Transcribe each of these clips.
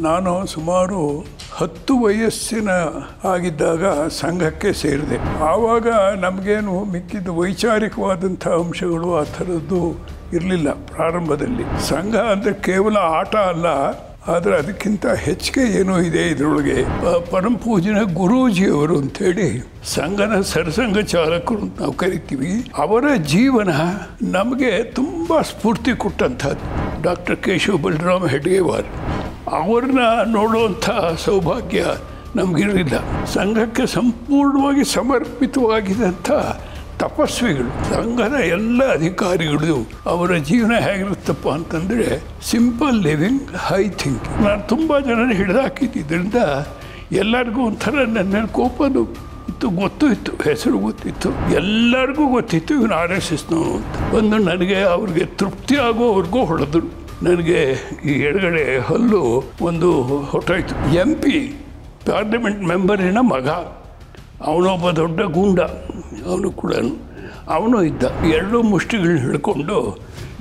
ನಾನು ಸುಮಾರು 10 ವಯಸ್ಸಿನ ಆಗಿದ್ದಾಗ ಸಂಘಕ್ಕೆ ಸೇರಿದೆ. ಆವಾಗ ನಮಗೇನು ಮಿಕ್ಕಿದ ವೈಚಾರಿಕವಾದಂಥ ಅಂಶಗಳು ಆ ಥರದ್ದು ಇರಲಿಲ್ಲ. ಪ್ರಾರಂಭದಲ್ಲಿ ಸಂಘ ಅಂದರೆ ಕೇವಲ ಆಟ ಅಲ್ಲ, ಆದರೆ ಅದಕ್ಕಿಂತ ಹೆಚ್ಚಿಗೆ ಏನೋ ಇದೆ ಇದರೊಳಗೆ. ಪರಮಪೂಜ್ಯನ ಗುರೂಜಿಯವರು ಅಂಥೇಳಿ ಸಂಘದ ಸರಸಂಘ ಚಾಲಕರು ಅಂತ ನಾವು ಕರಿತೀವಿ. ಅವರ ಜೀವನ ನಮಗೆ ತುಂಬ ಸ್ಫೂರ್ತಿ ಕೊಟ್ಟಂಥದ್ದು. ಡಾಕ್ಟರ್ ಕೇಶವ ಬಲರಾಮ್ ಹೆಡ್ಗೇವಾರ್ ಅವ್ರನ್ನ ನೋಡುವಂಥ ಸೌಭಾಗ್ಯ ನಮಗಿರಲಿಲ್ಲ. ಸಂಘಕ್ಕೆ ಸಂಪೂರ್ಣವಾಗಿ ಸಮರ್ಪಿತವಾಗಿದ್ದಂಥ ತಪಸ್ವಿಗಳು, ಸಂಘದ ಎಲ್ಲ ಅಧಿಕಾರಿಗಳು. ಅವರ ಜೀವನ ಹೇಗಿರುತ್ತಪ್ಪ ಅಂತಂದರೆ ಸಿಂಪಲ್ ಲಿವಿಂಗ್, ಹೈ ಥಿಂಕಿಂಗ್. ನಾನು ತುಂಬ ಜನನ ಹಿಡಿದಾಕಿದ್ದರಿಂದ ಎಲ್ಲರಿಗೂ ಒಂಥರ ನನ್ನ ಮೇಲೆ ಕೋಪನು ಇತ್ತು, ಗೊತ್ತಿತ್ತು, ಹೆಸರು ಗೊತ್ತಿತ್ತು, ಎಲ್ಲರಿಗೂ ಗೊತ್ತಿತ್ತು ಇವನು RSSನವನು ಅಂತ. ಒಂದು ನನಗೆ ಅವ್ರಿಗೆ ತೃಪ್ತಿ ಆಗೋವರೆಗೂ ಹೊಡೆದ್ರು. ನನಗೆ ಈ ಎಡಗಡೆ ಹಲ್ಲು ಒಂದು ಹೊಟ್ಟೋಯ್ತು. MP ಪಾರ್ಲಿಮೆಂಟ್ ಮೆಂಬರಿನ ಮಗ, ಅವನೊಬ್ಬ ದೊಡ್ಡ ಗೂಂಡ, ಅವನು ಕೂಡ ಅವನು ಇದ್ದ. ಎರಡೂ ಮುಷ್ಟಿಗಳನ್ನ ಹಿಡ್ಕೊಂಡು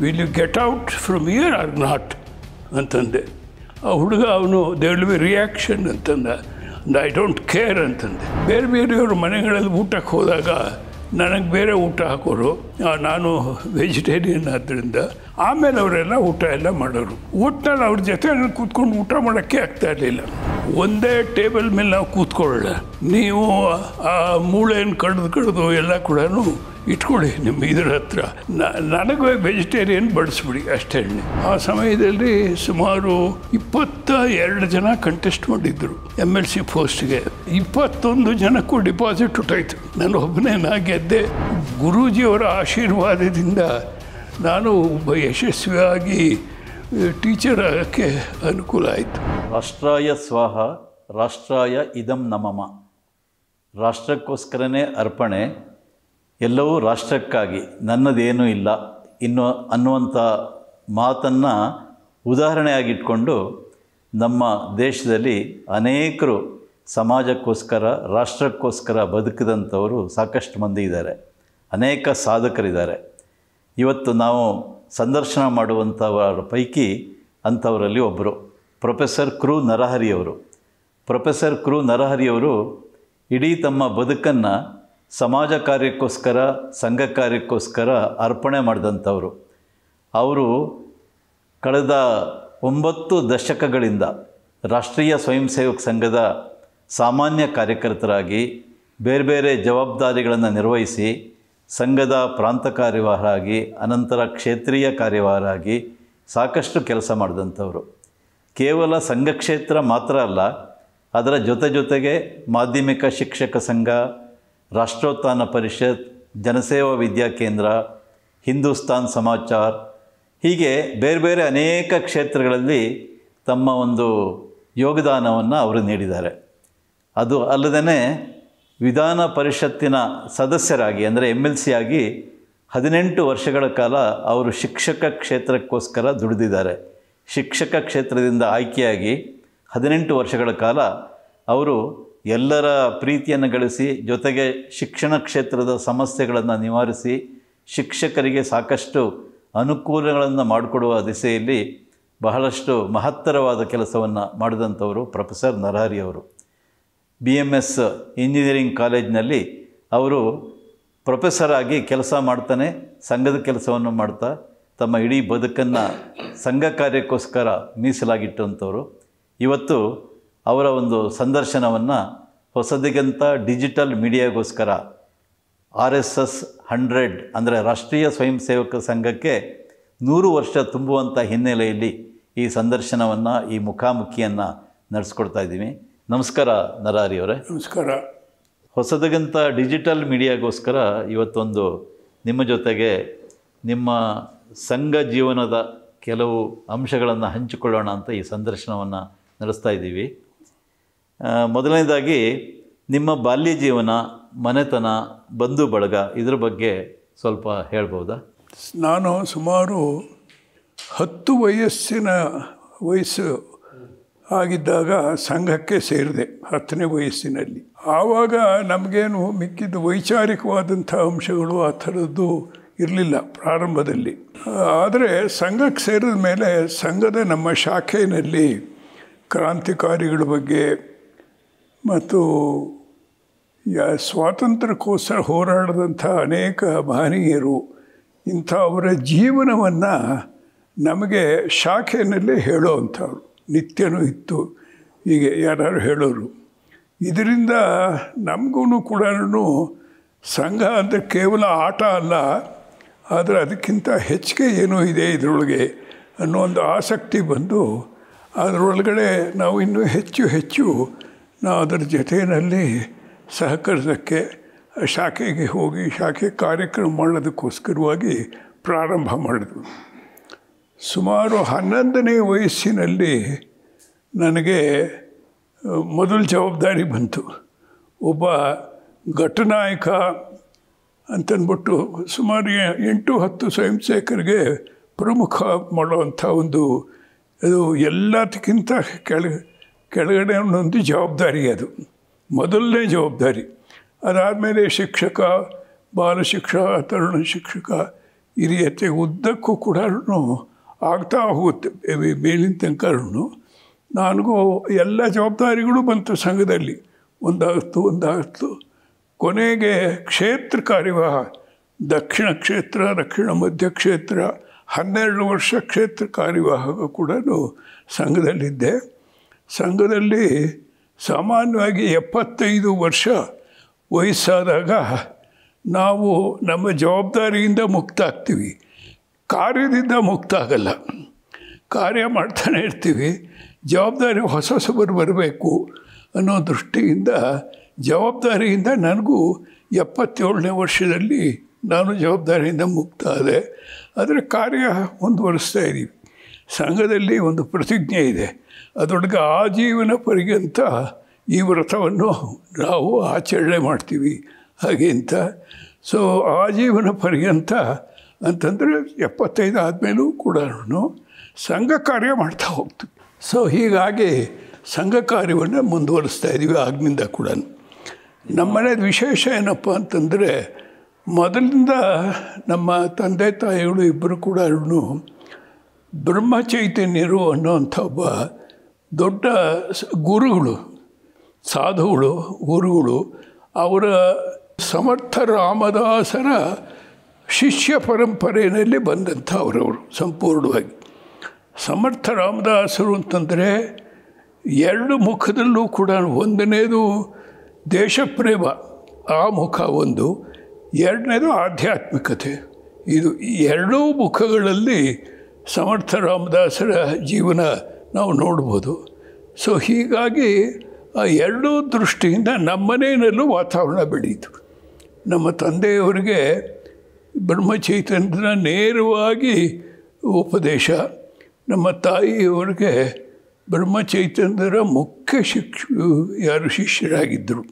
will you get out from here or not ಅಂತಂದೆ. ಆ ಹುಡುಗ ಅವನು ದೇ ವಿಲ್ ಬಿ ರಿಯಾಕ್ಷನ್ ಅಂತಂದ. ಐ ಡೋಂಟ್ ಕೇರ್ ಅಂತಂದೆ. ಬೇರೆ ಬೇರೆಯವ್ರ ಮನೆಗಳಲ್ಲಿ ಊಟಕ್ಕೆ ಹೋದಾಗ ನನಗೆ ಬೇರೆ ಊಟ ಹಾಕೋರು, ನಾನು ವೆಜಿಟೇರಿಯನ್ ಆದ್ದರಿಂದ. ಆಮೇಲೆ ಅವರೆಲ್ಲ ಊಟ ಎಲ್ಲ ಮಾಡೋರು. ಒಟ್ನಲ್ಲಿ ಅವ್ರ ಜೊತೆ ಕೂತ್ಕೊಂಡು ಊಟ ಮಾಡೋಕ್ಕೆ ಆಗ್ತಾ ಇರಲಿಲ್ಲ. ಒಂದೇ ಟೇಬಲ್ ಮೇಲೆ ನಾವು ಕೂತ್ಕೊಳ್ಳೋಣ, ನೀವು ಆ ಮೂಳೆಯನ್ನು ಕಡ್ದು ಎಲ್ಲ ಕೂಡ ಇಟ್ಕೊಳ್ಳಿ ನಿಮ್ಮ ಇದರ ಹತ್ರ, ನನಗೆ ವೆಜಿಟೇರಿಯನ್ ಬಡಿಸ್ಬಿಡಿ ಅಷ್ಟೇ. ಆ ಸಮಯದಲ್ಲಿ ಸುಮಾರು 22 ಜನ ಕಂಟೆಸ್ಟ್ ಮಾಡಿದ್ರು MLC ಪೋಸ್ಟ್ಗೆ. 21 ಜನಕ್ಕೂ ಡಿಪಾಸಿಟ್ ಹೊಟ್ಟೋಯ್ತು. ನಾನು ಒಬ್ಬನೇ ಗೆದ್ದೆ. ಗುರೂಜಿಯವರ ಆಶೀರ್ವಾದದಿಂದ ನಾನು ಒಬ್ಬ ಯಶಸ್ವಿಯಾಗಿ ಟೀಚರ್ ಆಗೋಕ್ಕೆ ಅನುಕೂಲ ಆಯಿತು. ರಾಷ್ಟ್ರಾಯ ಸ್ವಾಹ ರಾಷ್ಟ್ರಾಯ ಇದಂ ನಮಮ. ರಾಷ್ಟ್ರಕ್ಕೋಸ್ಕರನೇ ಅರ್ಪಣೆ, ಎಲ್ಲವೂ ರಾಷ್ಟ್ರಕ್ಕಾಗಿ, ನನ್ನದೇನೂ ಇಲ್ಲ ಅನ್ನುವಂಥ ಮಾತನ್ನು ಉದಾಹರಣೆಯಾಗಿಟ್ಕೊಂಡು ನಮ್ಮ ದೇಶದಲ್ಲಿ ಅನೇಕರು ಸಮಾಜಕ್ಕೋಸ್ಕರ, ರಾಷ್ಟ್ರಕ್ಕೋಸ್ಕರ ಬದುಕಿದಂಥವರು ಸಾಕಷ್ಟು ಮಂದಿ ಇದ್ದಾರೆ. ಅನೇಕ ಸಾಧಕರಿದ್ದಾರೆ. ಇವತ್ತು ನಾವು ಸಂದರ್ಶನ ಮಾಡುವಂಥವರ ಪೈಕಿ ಅಂಥವರಲ್ಲಿ ಒಬ್ಬರು ಪ್ರೊಫೆಸರ್ ಕೃ ನರಹರಿಯವರು. ಪ್ರೊಫೆಸರ್ ಕೃ ನರಹರಿಯವರು ಇಡೀ ತಮ್ಮ ಬದುಕನ್ನು ಸಮಾಜ ಕಾರ್ಯಕ್ಕೋಸ್ಕರ, ಸಂಘ ಕಾರ್ಯಕ್ಕೋಸ್ಕರ ಅರ್ಪಣೆ ಮಾಡಿದಂಥವರು. ಅವರು ಕಳೆದ 9 ದಶಕಗಳಿಂದ ರಾಷ್ಟ್ರೀಯ ಸ್ವಯಂ ಸೇವಕ ಸಂಘದ ಸಾಮಾನ್ಯ ಕಾರ್ಯಕರ್ತರಾಗಿ ಬೇರೆ ಬೇರೆ ಜವಾಬ್ದಾರಿಗಳನ್ನು ನಿರ್ವಹಿಸಿ ಸಂಘದ ಪ್ರಾಂತ ಕಾರ್ಯವಾಹರಾಗಿ, ಅನಂತರ ಕ್ಷೇತ್ರೀಯ ಕಾರ್ಯವಾಹರಾಗಿ ಸಾಕಷ್ಟು ಕೆಲಸ ಮಾಡಿದಂಥವರು. ಕೇವಲ ಸಂಘ ಕ್ಷೇತ್ರ ಮಾತ್ರ ಅಲ್ಲ, ಅದರ ಜೊತೆಗೆ ಮಾಧ್ಯಮಿಕ ಶಿಕ್ಷಕ ಸಂಘ, ರಾಷ್ಟ್ರೋತ್ಥಾನ ಪರಿಷತ್, ಜನಸೇವಾ ವಿದ್ಯಾಕೇಂದ್ರ, ಹಿಂದೂಸ್ತಾನ್ ಸಮಾಚಾರ್, ಹೀಗೆ ಬೇರೆ ಬೇರೆ ಅನೇಕ ಕ್ಷೇತ್ರಗಳಲ್ಲಿ ತಮ್ಮ ಒಂದು ಯೋಗದಾನವನ್ನು ಅವರು ನೀಡಿದ್ದಾರೆ. ಅದು ಅಲ್ಲದೇ ವಿಧಾನ ಪರಿಷತ್ತಿನ ಸದಸ್ಯರಾಗಿ ಅಂದರೆ MLC ಆಗಿ 18 ವರ್ಷಗಳ ಕಾಲ ಅವರು ಶಿಕ್ಷಕ ಕ್ಷೇತ್ರಕ್ಕೋಸ್ಕರ ದುಡಿದಿದ್ದಾರೆ. ಶಿಕ್ಷಕ ಕ್ಷೇತ್ರದಿಂದ ಆಯ್ಕೆಯಾಗಿ 18 ವರ್ಷಗಳ ಕಾಲ ಅವರು ಎಲ್ಲರ ಪ್ರೀತಿಯನ್ನು ಗಳಿಸಿ, ಜೊತೆಗೆ ಶಿಕ್ಷಣ ಕ್ಷೇತ್ರದ ಸಮಸ್ಯೆಗಳನ್ನು ನಿವಾರಿಸಿ, ಶಿಕ್ಷಕರಿಗೆ ಸಾಕಷ್ಟು ಅನುಕೂಲಗಳನ್ನು ಮಾಡಿಕೊಡುವ ದಿಸೆಯಲ್ಲಿ ಬಹಳಷ್ಟು ಮಹತ್ತರವಾದ ಕೆಲಸವನ್ನು ಮಾಡಿದಂಥವರು ಪ್ರೊಫೆಸರ್ ನರಹರಿಯವರು. BMS ಇಂಜಿನಿಯರಿಂಗ್ ಕಾಲೇಜಿನಲ್ಲಿ ಅವರು ಪ್ರೊಫೆಸರ್ ಆಗಿ ಕೆಲಸ ಮಾಡ್ತಾನೆ ಸಂಘದ ಕೆಲಸವನ್ನು ಮಾಡ್ತಾ ತಮ್ಮ ಇಡೀ ಬದುಕನ್ನು ಸಂಘ ಕಾರ್ಯಕ್ಕೋಸ್ಕರ ಮೀಸಲಾಗಿಟ್ಟಂಥವರು. ಇವತ್ತು ಅವರ ಒಂದು ಸಂದರ್ಶನವನ್ನು ಹೊಸದಿಗಂತ ಡಿಜಿಟಲ್ ಮೀಡಿಯಾಗೋಸ್ಕರ RSS 100 ಅಂದರೆ ರಾಷ್ಟ್ರೀಯ ಸ್ವಯಂ ಸೇವಕ ಸಂಘಕ್ಕೆ 100 ವರ್ಷ ತುಂಬುವಂಥ ಹಿನ್ನೆಲೆಯಲ್ಲಿ ಈ ಸಂದರ್ಶನವನ್ನು, ಈ ಮುಖಾಮುಖಿಯನ್ನು ನಡೆಸ್ಕೊಡ್ತಾ ಇದ್ದೀವಿ. ನಮಸ್ಕಾರ ನರಹರಿಯವರೇ. ನಮಸ್ಕಾರ. ಹೊಸದಗಂತ ಡಿಜಿಟಲ್ ಮೀಡಿಯಾಗೋಸ್ಕರ ಇವತ್ತೊಂದು ನಿಮ್ಮ ಜೊತೆಗೆ ನಿಮ್ಮ ಸಂಘ ಜೀವನದ ಕೆಲವು ಅಂಶಗಳನ್ನು ಹಂಚಿಕೊಳ್ಳೋಣ ಅಂತ ಈ ಸಂದರ್ಶನವನ್ನು ನಡೆಸ್ತಾ ಇದ್ದೀವಿ. ಮೊದಲನೇದಾಗಿ ನಿಮ್ಮ ಬಾಲ್ಯ ಜೀವನ, ಮನೆತನ, ಬಂಧು ಬಳಗ ಇದ್ರ ಬಗ್ಗೆ ಸ್ವಲ್ಪ ಹೇಳ್ಬೋದಾ? ನಾನು ಸುಮಾರು 10 ವಯಸ್ಸು ಆಗಿದ್ದಾಗ ಸಂಘಕ್ಕೆ ಸೇರಿದೆ, 10ನೇ ವಯಸ್ಸಿನಲ್ಲಿ. ಆವಾಗ ನಮಗೇನು ಮಿಕ್ಕಿದ ವೈಚಾರಿಕವಾದಂಥ ಅಂಶಗಳು ಆ ಥರದ್ದು ಇರಲಿಲ್ಲ ಪ್ರಾರಂಭದಲ್ಲಿ. ಆದರೆ ಸಂಘಕ್ಕೆ ಸೇರಿದ ಮೇಲೆ ಸಂಘದ ನಮ್ಮ ಶಾಖೆಯಲ್ಲಿ ಕ್ರಾಂತಿಕಾರಿಗಳ ಬಗ್ಗೆ ಮತ್ತು ಸ್ವಾತಂತ್ರ್ಯಕ್ಕೋಸ್ಕರ ಹೋರಾಡಿದಂಥ ಅನೇಕ ಮಹನೀಯರು ಇಂಥವರ ಜೀವನವನ್ನು ನಮಗೆ ಶಾಖೆಯಲ್ಲೇ ಹೇಳೋವಂಥವ್ರು ನಿತ್ಯನೂ ಇತ್ತು. ಹೀಗೆ ಯಾರು ಹೇಳೋರು. ಇದರಿಂದ ನಮಗೂ ಕೂಡ ಸಂಘ ಅಂದರೆ ಕೇವಲ ಆಟ ಅಲ್ಲ, ಆದರೆ ಅದಕ್ಕಿಂತ ಹೆಚ್ಚಿಗೆ ಏನೋ ಇದೆ ಇದರೊಳಗೆ ಅನ್ನೋ ಒಂದು ಆಸಕ್ತಿ ಬಂದು ಅದರೊಳಗಡೆ ನಾವು ಇನ್ನೂ ಹೆಚ್ಚು ನಾವು ಅದರ ಜೊತೆಯಲ್ಲಿ ಸಹಕರಿಸೋಕ್ಕೆ ಶಾಖೆಗೆ ಹೋಗಿ ಶಾಖೆ ಕಾರ್ಯಕ್ರಮ ಮಾಡೋದಕ್ಕೋಸ್ಕರವಾಗಿ ಪ್ರಾರಂಭ ಮಾಡಿದ್ವು. ಸುಮಾರು 11ನೇ ವಯಸ್ಸಿನಲ್ಲಿ ನನಗೆ ಮೊದಲ ಜವಾಬ್ದಾರಿ ಬಂತು. ಒಬ್ಬ ಘಟನಾಯಕ ಅಂತಂದ್ಬಿಟ್ಟು ಸುಮಾರು 8-10 ಸ್ವಯಂ ಸೇವಕರಿಗೆ ಪ್ರಮುಖ ಮಾಡುವಂಥ ಒಂದು ಅದು ಎಲ್ಲದಕ್ಕಿಂತ ಕೆಳಗಡೆ ಒಂದೊಂದು ಜವಾಬ್ದಾರಿ. ಅದು ಮೊದಲನೇ ಜವಾಬ್ದಾರಿ. ಅದಾದಮೇಲೆ ಶಿಕ್ಷಕ, ಬಾಲ ಶಿಕ್ಷಕ, ತರುಣ ಶಿಕ್ಷಕ, ಹಿರಿಯತೆ ಉದ್ದಕ್ಕೂ ಕೂಡ ಆಗ್ತಾ ಹೋಗುತ್ತೆ ಮೇಲಿನ ತನಕ. ನನಗೂ ಎಲ್ಲ ಜವಾಬ್ದಾರಿಗಳು ಬಂತು ಸಂಘದಲ್ಲಿ, ಒಂದಾಗ್ತು. ಕೊನೆಗೆ ಕ್ಷೇತ್ರ ಕಾರ್ಯವಾಹ, ದಕ್ಷಿಣ ಕ್ಷೇತ್ರ, ದಕ್ಷಿಣ ಮಧ್ಯ ಕ್ಷೇತ್ರ, 12 ವರ್ಷ ಕ್ಷೇತ್ರ ಕಾರ್ಯವಾಹ ಕೂಡ ಸಂಘದಲ್ಲಿದ್ದೆ. ಸಂಘದಲ್ಲಿ ಸಾಮಾನ್ಯವಾಗಿ 75 ವರ್ಷ ವಯಸ್ಸಾದಾಗ ನಾವು ನಮ್ಮ ಜವಾಬ್ದಾರಿಯಿಂದ ಮುಕ್ತ ಆಗ್ತೀವಿ, ಕಾರ್ಯದಿಂದ ಮುಕ್ತ ಆಗಲ್ಲ. ಕಾರ್ಯ ಮಾಡ್ತಾನೆ ಇರ್ತೀವಿ, ಜವಾಬ್ದಾರಿ ಹೊಸಬರು ಬರಬೇಕು ಅನ್ನೋ ದೃಷ್ಟಿಯಿಂದ ಜವಾಬ್ದಾರಿಯಿಂದ ನನಗೂ 77ನೇ ವರ್ಷದಲ್ಲಿ ನಾನು ಜವಾಬ್ದಾರಿಯಿಂದ ಮುಕ್ತ ಆದೆ. ಆದರೆ ಕಾರ್ಯ ಮುಂದುವರಿಸ್ತಾ ಇದ್ದೀವಿ. ಸಂಘದಲ್ಲಿ ಒಂದು ಪ್ರತಿಜ್ಞೆ ಇದೆ, ಅದರೊಳಗೆ ಆಜೀವನ ಪರ್ಯಂತ ಈ ವ್ರತವನ್ನು ನಾವು ಆಚರಣೆ ಮಾಡ್ತೀವಿ ಹಾಗೆ ಅಂತ. ಸೊ ಆಜೀವನ ಪರ್ಯಂತ ಅಂತಂದರೆ 75 ಆದಮೇಲೂ ಕೂಡ ಸಂಘ ಕಾರ್ಯ ಮಾಡ್ತಾ ಹೋಗ್ತೀವಿ. ಸೊ ಹೀಗಾಗಿ ಸಂಘ ಕಾರ್ಯವನ್ನು ಮುಂದುವರಿಸ್ತಾ ಇದ್ದೀವಿ ಆಗಿನಿಂದ ಕೂಡ. ನಮ್ಮನೇದು ವಿಶೇಷ ಏನಪ್ಪ ಅಂತಂದರೆ, ಮೊದಲಿಂದ ನಮ್ಮ ತಂದೆ ತಾಯಿಗಳು ಇಬ್ಬರು ಕೂಡ ಬ್ರಹ್ಮಚೈತನ್ಯರು ಅನ್ನೋಂಥ ಒಬ್ಬ ದೊಡ್ಡ ಗುರುಗಳು, ಸಾಧುಗಳು, ಗುರುಗಳು. ಅವರ ಸಮರ್ಥ ರಾಮದಾಸರ ಶಿಷ್ಯ ಪರಂಪರೆಯಲ್ಲಿ ಬಂದಂಥ ಅವರವರು ಸಂಪೂರ್ಣವಾಗಿ. ಸಮರ್ಥ ರಾಮದಾಸರು ಅಂತಂದರೆ 2 ಮುಖದಲ್ಲೂ ಕೂಡ, ಒಂದನೇದು ದೇಶಪ್ರೇಮ, ಆ ಮುಖ ಒಂದು, ಎರಡನೇದು ಆಧ್ಯಾತ್ಮಿಕತೆ. ಇದು 2 ಮುಖಗಳಲ್ಲಿ ಸಮರ್ಥ ರಾಮದಾಸರ ಜೀವನ ನಾವು ನೋಡ್ಬೋದು. ಸೊ ಹೀಗಾಗಿ ಆ 2 ದೃಷ್ಟಿಯಿಂದ ನಮ್ಮನೆಯಲ್ಲೂ ವಾತಾವರಣ ಬೆಳೀತು. ನಮ್ಮ ತಂದೆಯವರಿಗೆ ಬ್ರಹ್ಮಚೈತನ್ಯದ ನೇರವಾಗಿ ಉಪದೇಶ, ನಮ್ಮ ತಾಯಿಯವರಿಗೆ ಬ್ರಹ್ಮಚೈತನ್ಯರ ಮುಖ್ಯ ಶಿಷ್ಯರಾಗಿದ್ದರು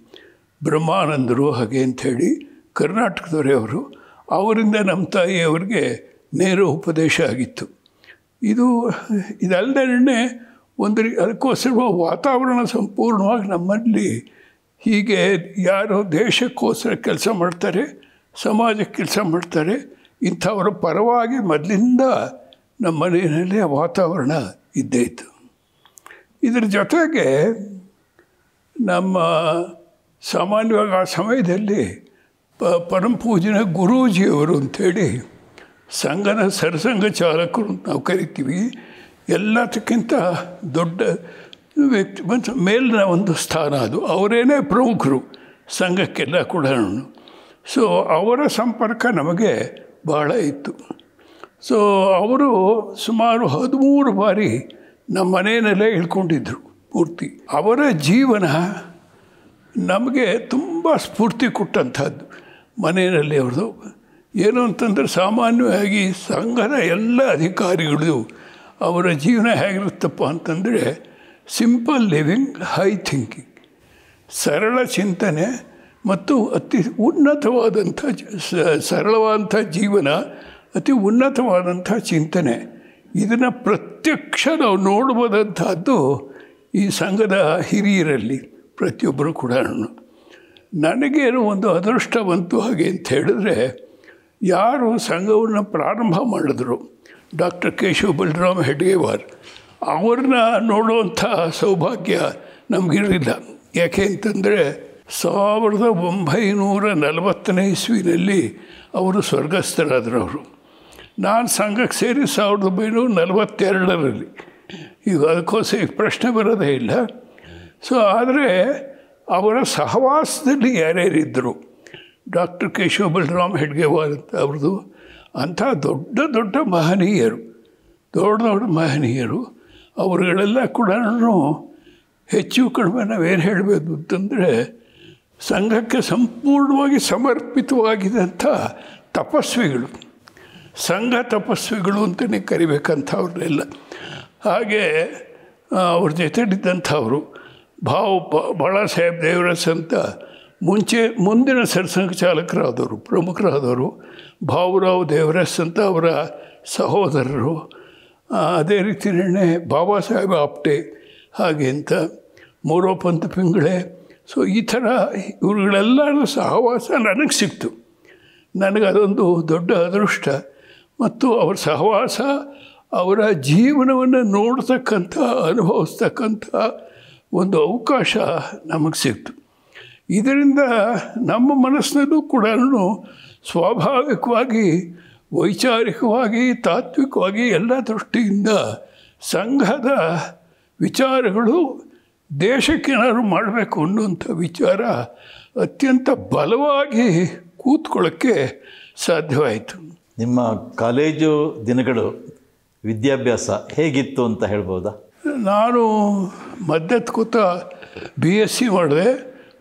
ಬ್ರಹ್ಮಾನಂದರು ಹಾಗೆ ಅಂಥೇಳಿ, ಕರ್ನಾಟಕದವರೇ ಅವರು. ಅವರಿಂದ ನಮ್ಮ ತಾಯಿಯವರಿಗೆ ನೇರ ಉಪದೇಶ ಆಗಿತ್ತು. ಇದಲ್ಲದೇ ಅದಕ್ಕೋಸ್ಕರ ವಾತಾವರಣ ಸಂಪೂರ್ಣವಾಗಿ ನಮ್ಮಲ್ಲಿ ಹೀಗೆ ಯಾರು ದೇಶಕ್ಕೋಸ್ಕರ ಕೆಲಸ ಮಾಡ್ತಾರೆ, ಸಮಾಜಕ್ಕೆ ಕೆಲಸ ಮಾಡ್ತಾರೆ, ಇಂಥವರ ಪರವಾಗಿ ಮೊದಲಿಂದ ನಮ್ಮ ಮನೆಯಲ್ಲಿ ಆ ವಾತಾವರಣ ಇದ್ದೇ ಇತ್ತು. ಇದರ ಜೊತೆಗೆ ನಮ್ಮ ಸಾಮಾನ್ಯವಾಗಿ ಆ ಸಮಯದಲ್ಲಿ ಪರಮಪೂಜನ ಗುರೂಜಿಯವರು ಅಂಥೇಳಿ ಸಂಘದ ಸರಸಂಘ ಚಾಲಕರು ಅಂತ ನಾವು ಕರಿತೀವಿ. ಎಲ್ಲದಕ್ಕಿಂತ ದೊಡ್ಡ ವ್ಯಕ್ತಿ ಮೇಲಿನ ಒಂದು ಸ್ಥಾನ ಅದು. ಅವರೇನೇ ಪ್ರಮುಖರು ಸಂಘಕ್ಕೆಲ್ಲ ಕೂಡ. ಸೊ ಅವರ ಸಂಪರ್ಕ ನಮಗೆ ಬಹಳ ಇತ್ತು. ಸೊ ಅವರು ಸುಮಾರು 13 ಬಾರಿ ನಮ್ಮ ಮನೆಯಲ್ಲೇ ಇಳ್ಕೊಂಡಿದ್ದರು ಪೂರ್ತಿ. ಅವರ ಜೀವನ ನಮಗೆ ತುಂಬ ಸ್ಫೂರ್ತಿ ಕೊಟ್ಟಂಥದ್ದು. ಮನೆಯಲ್ಲಿ ಅವ್ರದ್ದು ಏನು ಅಂತಂದರೆ, ಸಾಮಾನ್ಯವಾಗಿ ಸಂಘದ ಎಲ್ಲ ಅಧಿಕಾರಿಗಳು ಅವರ ಜೀವನ ಹೇಗಿರುತ್ತಪ್ಪ ಅಂತಂದರೆ, ಸಿಂಪಲ್ ಲಿವಿಂಗ್, ಹೈ ಥಿಂಕಿಂಗ್, ಸರಳ ಚಿಂತನೆ ಮತ್ತು ಅತಿ ಉನ್ನತವಾದಂಥ ಸರಳವಾದಂಥ ಜೀವನ, ಅತಿ ಉನ್ನತವಾದಂಥ ಚಿಂತನೆ. ಇದನ್ನು ಪ್ರತ್ಯಕ್ಷ ನಾವು ನೋಡ್ಬೋದಂಥದ್ದು ಈ ಸಂಘದ ಹಿರಿಯರಲ್ಲಿ ಪ್ರತಿಯೊಬ್ಬರು ಕೂಡ. ನನಗೇನು ಒಂದು ಅದೃಷ್ಟ ಬಂತು ಹಾಗೆ ಅಂತ ಹೇಳಿದ್ರೆ, ಯಾರು ಸಂಘವನ್ನು ಪ್ರಾರಂಭ ಮಾಡಿದ್ರು, ಡಾಕ್ಟರ್ ಕೇಶವ ಬಲರಾಮ್ ಹೆಡ್ಗೇವಾರ್, ಅವ್ರನ್ನ ನೋಡುವಂಥ ಸೌಭಾಗ್ಯ ನಮಗಿರಲಿಲ್ಲ. ಯಾಕೆ ಅಂತಂದರೆ 1940ನೇ ಇಸ್ವಿನಲ್ಲಿ ಅವರು ಸ್ವರ್ಗಸ್ಥರಾದರು. ನಾನು ಸಂಘಕ್ಕೆ ಸೇರಿ 1942ರಲ್ಲಿ. ಈಗ ಅದಕ್ಕೋಸ್ಕರ ಪ್ರಶ್ನೆ ಬರೋದೇ ಇಲ್ಲ. ಸೊ ಆದರೆ ಅವರ ಸಹವಾಸದಲ್ಲಿ ಯಾರ್ಯಾರಿದ್ದರು, ಡಾಕ್ಟರ್ ಕೇಶವ ಬಲರಾಮ್ ಹೆಡ್ಗೇವಾರ್ ಅಂತ ಅವ್ರದ್ದು, ಅಂಥ ದೊಡ್ಡ ದೊಡ್ಡ ಮಹನೀಯರು, ದೊಡ್ಡ ದೊಡ್ಡ ಮಹನೀಯರು. ಅವರುಗಳೆಲ್ಲ ಕೂಡ ಹೆಚ್ಚು ಕಡಿಮೆ ನಾವೇನು ಹೇಳಬೇಕು ಅಂತಂದರೆ ಸಂಘಕ್ಕೆ ಸಂಪೂರ್ಣವಾಗಿ ಸಮರ್ಪಿತವಾಗಿದ್ದಂಥ ತಪಸ್ವಿಗಳು, ಸಂಘ ತಪಸ್ವಿಗಳು ಅಂತಲೇ ಕರಿಬೇಕಂಥವ್ರನ್ನೆಲ್ಲ. ಹಾಗೆ ಅವ್ರ ಜೊತೆಲಿದ್ದಂಥವರು ಬಾಳಾ ಸಾಹೇಬ್ ದೇವರಸ್ ಅಂತ ಮುಂದಿನ ಸರ್ಸಂಘ ಚಾಲಕರಾದವರು, ಪ್ರಮುಖರಾದವರು. ಭಾವುರಾವ್ ದೇವರಸ್ ಅಂತ ಅವರ ಸಹೋದರರು. ಅದೇ ರೀತಿಯೇ ಬಾಬಾ ಸಾಹೇಬ್ ಆಪ್ಟೆ ಹಾಗೆ ಅಂತ, ಮೋರೋಪಂತ ಪಿಂಗಳೆ. ಸೊ ಈ ಥರ ಇವುಗಳೆಲ್ಲರ ಸಹವಾಸ ನನಗೆ ಸಿಕ್ತು. ನನಗದೊಂದು ದೊಡ್ಡ ಅದೃಷ್ಟ. ಮತ್ತು ಅವ್ರ ಸಹವಾಸ, ಅವರ ಜೀವನವನ್ನು ನೋಡ್ತಕ್ಕಂಥ, ಅನುಭವಿಸ್ತಕ್ಕಂಥ ಒಂದು ಅವಕಾಶ ನಮಗೆ ಸಿಕ್ತು. ಇದರಿಂದ ನಮ್ಮ ಮನಸ್ಸಿನಲ್ಲೂ ಕೂಡ ಸ್ವಾಭಾವಿಕವಾಗಿ, ವೈಚಾರಿಕವಾಗಿ, ತಾತ್ವಿಕವಾಗಿ ಎಲ್ಲ ದೃಷ್ಟಿಯಿಂದ ಸಂಘದ ವಿಚಾರಗಳು ದೇಶಕ್ಕೇನಾದ್ರು ಮಾಡಬೇಕು ಅನ್ನುವಂಥ ವಿಚಾರ ಅತ್ಯಂತ ಬಲವಾಗಿ ಕೂತ್ಕೊಳ್ಳೋಕ್ಕೆ ಸಾಧ್ಯವಾಯಿತು. ನಿಮ್ಮ ಕಾಲೇಜು ದಿನಗಳು, ವಿದ್ಯಾಭ್ಯಾಸ ಹೇಗಿತ್ತು ಅಂತ ಹೇಳ್ಬೋದಾ? ನಾನು ಮಧ್ಯದ ಕೂತ BSc ಮಾಡಿದೆ.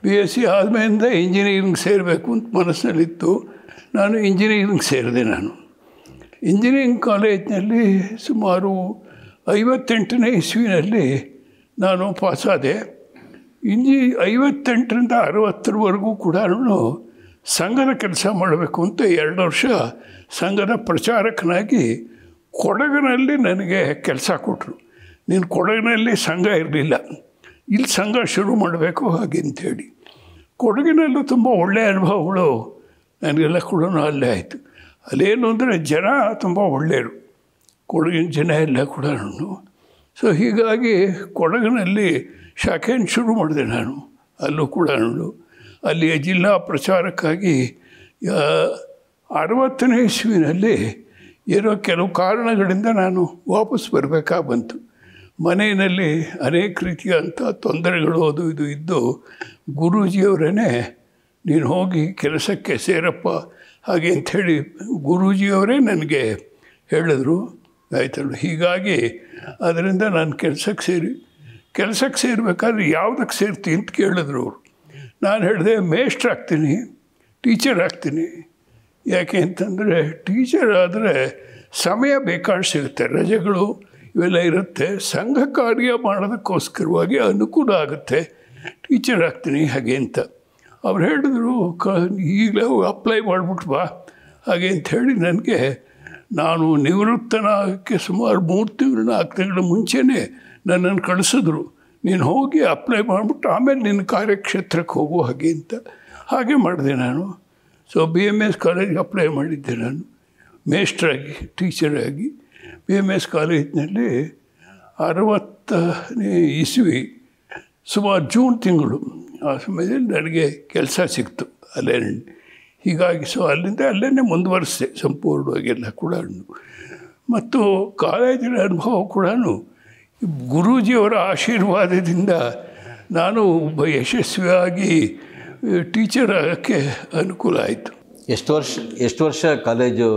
BSc ಆದಮೇಲಿಂದ ಇಂಜಿನಿಯರಿಂಗ್ ಸೇರಬೇಕು ಅಂತ ಮನಸ್ಸಿನಲ್ಲಿತ್ತು. ನಾನು ಇಂಜಿನಿಯರಿಂಗ್ ಸೇರಿದೆ. ನಾನು ಇಂಜಿನಿಯರಿಂಗ್ ಕಾಲೇಜಿನಲ್ಲಿ ಸುಮಾರು 58ನೇ ಇಸ್ವಿನಲ್ಲಿ ನಾನು ಪಾಸಾದೆ. 58ರಿಂದ 60ರವರೆಗೂ ಕೂಡ ಸಂಘದ ಕೆಲಸ ಮಾಡಬೇಕು ಅಂತ 2 ವರ್ಷ ಸಂಘದ ಪ್ರಚಾರಕನಾಗಿ ಕೊಡಗಿನಲ್ಲಿ ನನಗೆ ಕೆಲಸ ಕೊಟ್ಟರು. ನೀನು ಕೊಡಗಿನಲ್ಲಿ ಸಂಘ ಇರಲಿಲ್ಲ, ಇಲ್ಲಿ ಸಂಘ ಶುರು ಮಾಡಬೇಕು ಹಾಗೆ ಅಂಥೇಳಿ. ಕೊಡಗಿನಲ್ಲೂ ತುಂಬ ಒಳ್ಳೆಯ ಅನುಭವಗಳು ನನಗೆಲ್ಲ ಕೂಡ ಅಲ್ಲೇ ಆಯಿತು. ಅಲ್ಲೇನು ಅಂದರೆ ಜನ ತುಂಬ ಒಳ್ಳೆಯರು, ಕೊಡಗಿನ ಜನ ಎಲ್ಲ ಕೂಡ. ಸೊ ಹೀಗಾಗಿ ಕೊಡಗಿನಲ್ಲಿ ಶಾಖೆಯನ್ನು ಶುರು ಮಾಡಿದೆ ನಾನು. ಅಲ್ಲೂ ಕೂಡ ಅಲ್ಲಿಯ ಜಿಲ್ಲಾ ಪ್ರಚಾರಕ್ಕಾಗಿ 60ನೇ ಇಸ್ವಿನಲ್ಲಿ ಏನೋ ಕೆಲವು ಕಾರಣಗಳಿಂದ ನಾನು ವಾಪಸ್ ಬರಬೇಕಾಗಿ ಬಂತು. ಮನೆಯಲ್ಲಿ ಅನೇಕ ರೀತಿಯಂಥ ತೊಂದರೆಗಳು ಅದು ಇದು ಇದ್ದು, ಗುರೂಜಿಯವರೇ ನೀನು ಹೋಗಿ ಕೆಲಸಕ್ಕೆ ಸೇರಪ್ಪ ಹಾಗೆ ಅಂಥೇಳಿ ಗುರೂಜಿಯವರೇ ನನಗೆ ಹೇಳಿದ್ರು. ಆಯ್ತಲ್ಲ, ಹೀಗಾಗಿ ಅದರಿಂದ ನಾನು ಕೆಲಸಕ್ಕೆ ಸೇರಬೇಕಾದ್ರೆ ಯಾವುದಕ್ಕೆ ಸೇರ್ತೀನಿ ಅಂತ ಕೇಳಿದ್ರು ಅವರು. ನಾನು ಹೇಳಿದೆ ಮೇಷ್ಟ್ರಾಗ್ತೀನಿ, ಟೀಚರ್ ಆಗ್ತೀನಿ. ಯಾಕೆ ಅಂತಂದರೆ ಟೀಚರ್ ಆದರೆ ಸಮಯ ಬೇಕಾಗಿ ಸಿಗುತ್ತೆ, ರಜೆಗಳು ಇವೆಲ್ಲ ಇರುತ್ತೆ, ಸಂಘ ಕಾರ್ಯ ಮಾಡೋದಕ್ಕೋಸ್ಕರವಾಗಿ ಅನುಕೂಲ ಆಗುತ್ತೆ, ಟೀಚರ್ ಆಗ್ತೀನಿ ಹಾಗೆ ಅಂತ. ಅವ್ರು ಹೇಳಿದ್ರು, ಈಗಲೇ ಅಪ್ಲೈ ಮಾಡಿಬಿಟ್ಟು ಬಾ ಹಾಗೆ ಅಂಥೇಳಿ ನನಗೆ, ನಾನು ನಿವೃತ್ತನಾಗಕ್ಕೆ ಸುಮಾರು 3 ತಿಂಗಳು 4 ತಿಂಗಳ ಮುಂಚೆನೇ ನನ್ನನ್ನು ಕಳಿಸಿದ್ರು. ನೀನು ಹೋಗಿ ಅಪ್ಲೈ ಮಾಡಿಬಿಟ್ಟು ಆಮೇಲೆ ನಿನ್ನ ಕಾರ್ಯಕ್ಷೇತ್ರಕ್ಕೆ ಹೋಗು ಹಾಗೆ ಅಂತ. ಹಾಗೆ ಮಾಡಿದೆ ನಾನು. ಸೊ BMS ಕಾಲೇಜಿಗೆ ಅಪ್ಲೈ ಮಾಡಿದ್ದೆ ನಾನು, ಮೇಷ್ಟ್ರಾಗಿ, ಟೀಚರಾಗಿ. BMS ಕಾಲೇಜಿನಲ್ಲಿ 60ನೇ ಇಸ್ವಿ ಸುಮಾರು ಜೂನ್ ತಿಂಗಳು ಆ ಸಮಯದಲ್ಲಿ ನನಗೆ ಕೆಲಸ ಸಿಕ್ತು ಅಲ್ಲೇ. ಹೀಗಾಗಿ ಸೊ ಅಲ್ಲಿಂದ ಅಲ್ಲೇ ಮುಂದುವರಿಸಿದೆ ಸಂಪೂರ್ಣವಾಗೆಲ್ಲ ಕೂಡ. ಮತ್ತು ಕಾಲೇಜಿನ ಅನುಭವ ಕೂಡ ಗುರೂಜಿಯವರ ಆಶೀರ್ವಾದದಿಂದ ನಾನು ಒಬ್ಬ ಯಶಸ್ವಿಯಾಗಿ ಟೀಚರ್ ಆಗೋಕ್ಕೆ ಅನುಕೂಲ ಆಯಿತು. ಎಷ್ಟು ವರ್ಷ ಕಾಲೇಜು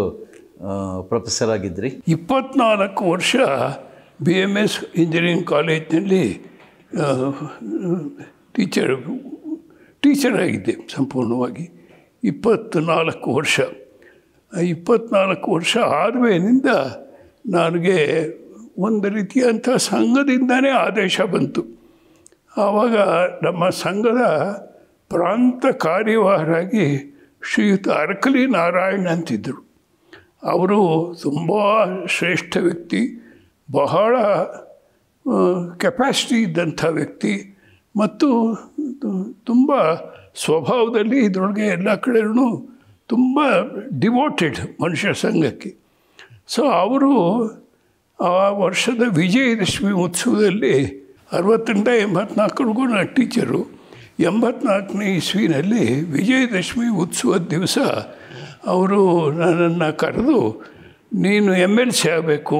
ಪ್ರೊಫೆಸರ್ ಆಗಿದ್ರಿ? 24 ವರ್ಷ BMS ಇಂಜಿನಿಯರಿಂಗ್ ಕಾಲೇಜಿನಲ್ಲಿ ಟೀಚರ್ ಆಗಿದ್ದೆ ಸಂಪೂರ್ಣವಾಗಿ 24 ವರ್ಷ. 24 ವರ್ಷ ಆದಮೇಲಿಂದ ನನಗೆ ಒಂದು ರೀತಿಯಂಥ ಸಂಘದಿಂದನೇ ಆದೇಶ ಬಂತು. ಆವಾಗ ನಮ್ಮ ಸಂಘದ ಪ್ರಾಂತ ಕಾರ್ಯವಾಹರಾಗಿ ಶ್ರೀಯುತ ಅರಕಲಿ ನಾರಾಯಣ್ ಅಂತಿದ್ದರು. ಅವರು ತುಂಬ ಶ್ರೇಷ್ಠ ವ್ಯಕ್ತಿ, ಬಹಳ ಕೆಪಾಸಿಟಿ ಇದ್ದಂಥ ವ್ಯಕ್ತಿ, ಮತ್ತು ತುಂಬ ಸ್ವಭಾವದಲ್ಲಿ ಇದರೊಳಗೆ ಎಲ್ಲ ಕಡೆಯೂ ತುಂಬ ಡಿವೋಟೆಡ್ ಮನುಷ್ಯ ಸಂಘಕ್ಕೆ. ಸೊ ಅವರು ಆ ವರ್ಷದ ವಿಜಯದಶಮಿ ಉತ್ಸವದಲ್ಲಿ 60-84 ನಾನು ಟೀಚರು. 84ನೇ ಇಸ್ವಿನಲ್ಲಿ ವಿಜಯದಶಮಿ ಉತ್ಸವದ ದಿವಸ ಅವರು ನನ್ನನ್ನು ಕರೆದು, ನೀನು MLC ಆಗಬೇಕು,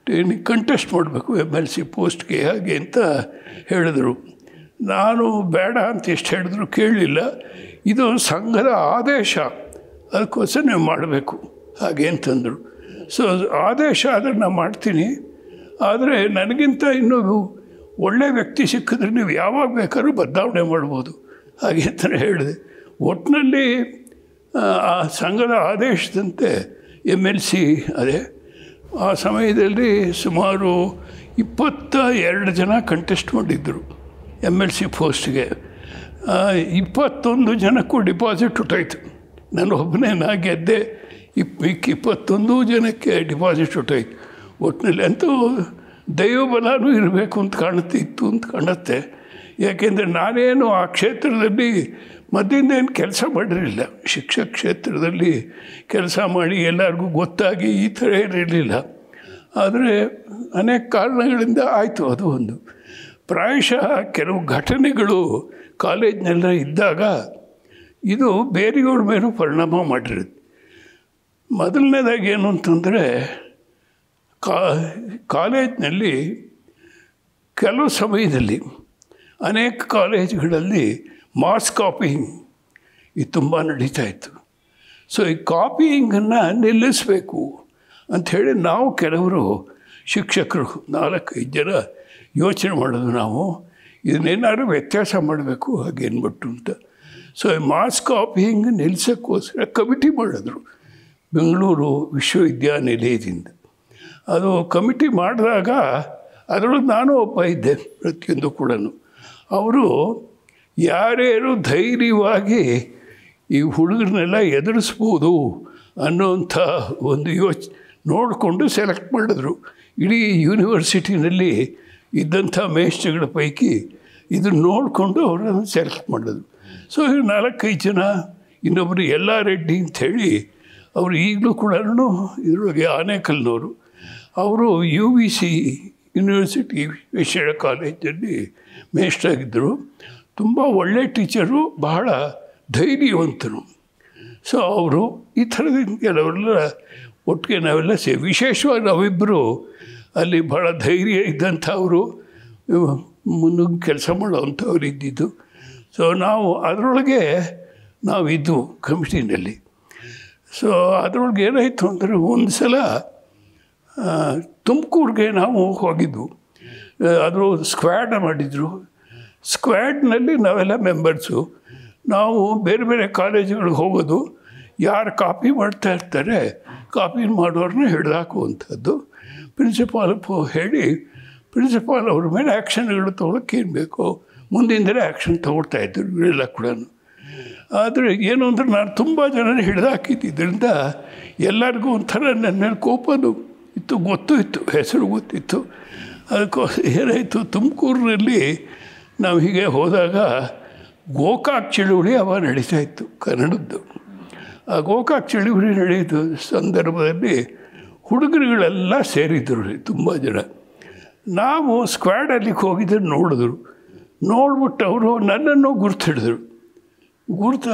ನೀನು ಕಂಟೆಸ್ಟ್ ಮಾಡಬೇಕು MLC ಪೋಸ್ಟ್ಗೆ ಹಾಗೆ ಅಂತ ಹೇಳಿದ್ರು. ನಾನು ಬೇಡ ಅಂತ ಎಷ್ಟು ಹೇಳಿದ್ರು ಕೇಳಲಿಲ್ಲ. ಇದು ಸಂಘದ ಆದೇಶ, ಅದಕ್ಕೋಸ್ಕರ ನೀವು ಮಾಡಬೇಕು ಹಾಗೆ ಅಂತಂದರು. ಸೊ ಆದೇಶ ಆದರೆ ನಾನು ಮಾಡ್ತೀನಿ, ಆದರೆ ನನಗಿಂತ ಇನ್ನೂ ಒಳ್ಳೆಯ ವ್ಯಕ್ತಿ ಸಿಕ್ಕಿದ್ರೆ ನೀವು ಯಾವಾಗ ಬೇಕಾದ್ರೂ ಬದಲಾವಣೆ ಮಾಡ್ಬೋದು ಹಾಗೆ ಅಂತಲೇ ಹೇಳಿದೆ. ಒಟ್ಟಿನಲ್ಲಿ ಆ ಸಂಘದ ಆದೇಶದಂತೆ MLC ಅದೇ. ಆ ಸಮಯದಲ್ಲಿ ಸುಮಾರು 22 ಜನ ಕಂಟೆಸ್ಟ್ ಮಾಡಿದ್ದರು MLC ಪೋಸ್ಟ್ಗೆ. 21 ಜನಕ್ಕೂ ಡಿಪಾಸಿಟ್ ಹೊಟ್ಟೋಯ್ತು. ನಾನು ಒಬ್ಬನೇ ಗೆದ್ದೆ. 21 ಜನಕ್ಕೆ ಡಿಪಾಸಿಟ್ ಹೊಟ್ಟೋಯ್ತು. ಒಟ್ಟಿನಲ್ಲಿ ಅಂತೂ ದೈವಬಲನೂ ಇರಬೇಕು ಅಂತ ಕಾಣುತ್ತೆ. ಯಾಕೆಂದರೆ ನಾನೇನು ಆ ಕ್ಷೇತ್ರದಲ್ಲಿ ಮದ್ದಿಂದ ಏನು ಕೆಲಸ ಮಾಡಿರಲಿಲ್ಲ. ಶಿಕ್ಷಕ ಕ್ಷೇತ್ರದಲ್ಲಿ ಕೆಲಸ ಮಾಡಿ ಎಲ್ಲರಿಗೂ ಗೊತ್ತಾಗಿ ಈ ಥರ ಏನಿರಲಿಲ್ಲ. ಆದರೆ ಅನೇಕ ಕಾರಣಗಳಿಂದ ಆಯಿತು. ಅದು ಒಂದು ಪ್ರಾಯಶಃ ಕೆಲವು ಘಟನೆಗಳು ಕಾಲೇಜ್ನೆಲ್ಲ ಇದ್ದಾಗ ಇದು ಬೇರೆಯವ್ರ ಮೇಲೂ ಪರಿಣಾಮ ಮಾಡಿರುತ್ತೆ. ಮೊದಲನೇದಾಗಿ ಏನು ಅಂತಂದರೆ, ಕಾಲೇಜ್ನಲ್ಲಿ ಕೆಲವು ಸಮಯದಲ್ಲಿ ಅನೇಕ ಕಾಲೇಜುಗಳಲ್ಲಿ ಮಾಸ್ ಕಾಪಿಯಿಂಗ್ ಇದು ತುಂಬ ನಡೀತಾಯಿತ್ತು. ಸೊ ಈ ಕಾಪಿಯಿಂಗನ್ನು ನಿಲ್ಲಿಸಬೇಕು ಅಂಥೇಳಿ ನಾವು ಕೆಲವರು ಶಿಕ್ಷಕರು 4-5 ಜನ ಯೋಚನೆ ಮಾಡೋದು, ನಾವು ಇದನ್ನೇನಾದ್ರು ವ್ಯತ್ಯಾಸ ಮಾಡಬೇಕು ಹಾಗೆ ಅಂದ್ಬಿಟ್ಟು ಅಂತ. ಸೊ ಈ ಮಾಸ್ ಕಾಪಿಯಿಂಗ್ ನಿಲ್ಲಿಸೋಕ್ಕೋಸ್ಕರ ಕಮಿಟಿ ಮಾಡಿದ್ರು ಬೆಂಗಳೂರು ವಿಶ್ವವಿದ್ಯಾನಿಲಯದಿಂದ. ಅದು ಕಮಿಟಿ ಮಾಡಿದಾಗ ಅದರೊಳಗೆ ನಾನು ಒಬ್ಬ ಇದ್ದೆ. ಪ್ರತಿಯೊಂದು ಕೂಡ ಅವರು ಯಾರ್ಯಾರು ಧೈರ್ಯವಾಗಿ ಈ ಹುಡುಗರನ್ನೆಲ್ಲ ಎದುರಿಸ್ಬೋದು ಅನ್ನೋಂಥ ಒಂದು ನೋಡಿಕೊಂಡು ಸೆಲೆಕ್ಟ್ ಮಾಡಿದ್ರು. ಇಡೀ ಯೂನಿವರ್ಸಿಟಿನಲ್ಲಿ ಇದ್ದಂಥ ಮೇಷ್ಟ್ರುಗಳ ಪೈಕಿ ಇದನ್ನು ನೋಡಿಕೊಂಡು ಅವರನ್ನು ಸೆಲೆಕ್ಟ್ ಮಾಡಿದ್ರು. ಸೊ 4-5 ಜನ, ಇನ್ನೊಬ್ಬರು ಯಲ್ಲಾ ರೆಡ್ಡಿ ಅಂಥೇಳಿ, ಅವರು ಈಗಲೂ ಕೂಡ ಇದರೊಳಗೆ ಆನೇಕಲ್ನವರು. ಅವರು UVC ಯೂನಿವರ್ಸಿಟಿ ವಿಶ್ವ ಕಾಲೇಜಲ್ಲಿ ಮೇಷ್ಟ್ರಾಗಿದ್ದರು. ತುಂಬ ಒಳ್ಳೆ ಟೀಚರು, ಬಹಳ ಧೈರ್ಯವಂತರು. ಸೊ ಅವರು ಈ ಥರದ ಕೆಲವರೆಲ್ಲ ಒಟ್ಟಿಗೆ ನಾವೆಲ್ಲ ವಿಶೇಷವಾಗಿ ನಾವಿಬ್ಬರು ಅಲ್ಲಿ ಭಾಳ ಧೈರ್ಯ ಇದ್ದಂಥವರು, ಮುನ್ನುಗ್ಗಿ ಕೆಲಸ ಮಾಡೋವಂಥವ್ರು ಇದ್ದಿದ್ದು. ಸೊ ನಾವು ಅದರೊಳಗೆ ನಾವಿದ್ದು ಕಮಿಟಿನಲ್ಲಿ. ಸೊ ಅದರೊಳಗೆ ಏನಾಯಿತು ಅಂದರೆ, ಒಂದು ಸಲ ತುಮಕೂರಿಗೆ ನಾವು ಹೋಗಿದ್ವು. ಅದು ಸ್ಕ್ವಾಡ್ ಮಾಡಿದರು. ಸ್ಕ್ವಾಡ್ನಲ್ಲಿ ನಾವೆಲ್ಲ ಮೆಂಬರ್ಸು. ನಾವು ಬೇರೆ ಬೇರೆ ಕಾಲೇಜುಗಳಿಗೆ ಹೋಗೋದು, ಯಾರು ಕಾಪಿ ಮಾಡ್ತಾ ಇರ್ತಾರೆ ಕಾಪಿ ಮಾಡೋರನ್ನ ಹಿಡಿದಾಕುವಂಥದ್ದು. ಪ್ರಿನ್ಸಿಪಾಲ್ ಹೇಳಿ ಪ್ರಿನ್ಸಿಪಾಲ್ ಅವ್ರ ಮೇಲೆ ಆ್ಯಕ್ಷನ್ಗಳು ತೊಗೊಳಕ್ಕೆ ಏನು ಬೇಕೋ ಮುಂದಿಂದಲೇ ಆ್ಯಕ್ಷನ್ ತೊಗೊಳ್ತಾಯಿದ್ರು ಇವರೆಲ್ಲ ಕೂಡ. ಆದರೆ ಏನು ಅಂದರೆ, ನಾನು ತುಂಬ ಜನನ ಹಿಡಿದಾಕಿದ್ದರಿಂದ ಎಲ್ಲರಿಗೂ ಒಂಥರ ನನ್ನ ಮೇಲೆ ಕೋಪನೂ ಇತ್ತು, ಗೊತ್ತಿತ್ತು, ಹೆಸರು ಗೊತ್ತಿತ್ತು. ಅದಕ್ಕೋಸ್ಕರ ಏನಾಯಿತು, ತುಮಕೂರಿನಲ್ಲಿ ನಾವು ಹೀಗೆ ಹೋದಾಗ ಗೋಕಾಕ್ ಚಳುವಳಿ ಅವಾಗ ನಡೀತಾಯಿತ್ತು ಕನ್ನಡದ್ದು. ಆ ಗೋಕಾಕ್ ಚಳುವಳಿ ನಡೆಯಿತು ಸಂದರ್ಭದಲ್ಲಿ ಹುಡುಗರುಗಳೆಲ್ಲ ಸೇರಿದ್ರು ತುಂಬ ಜನ. ನಾವು ಸ್ಕ್ವಾಡಲ್ಲಿಗೆ ಹೋಗಿದ್ದನ್ನು ನೋಡಿದ್ರು. ನೋಡ್ಬಿಟ್ಟು ಅವರು ನನ್ನನ್ನು ಗುರ್ತಿಡಿದ್ರು.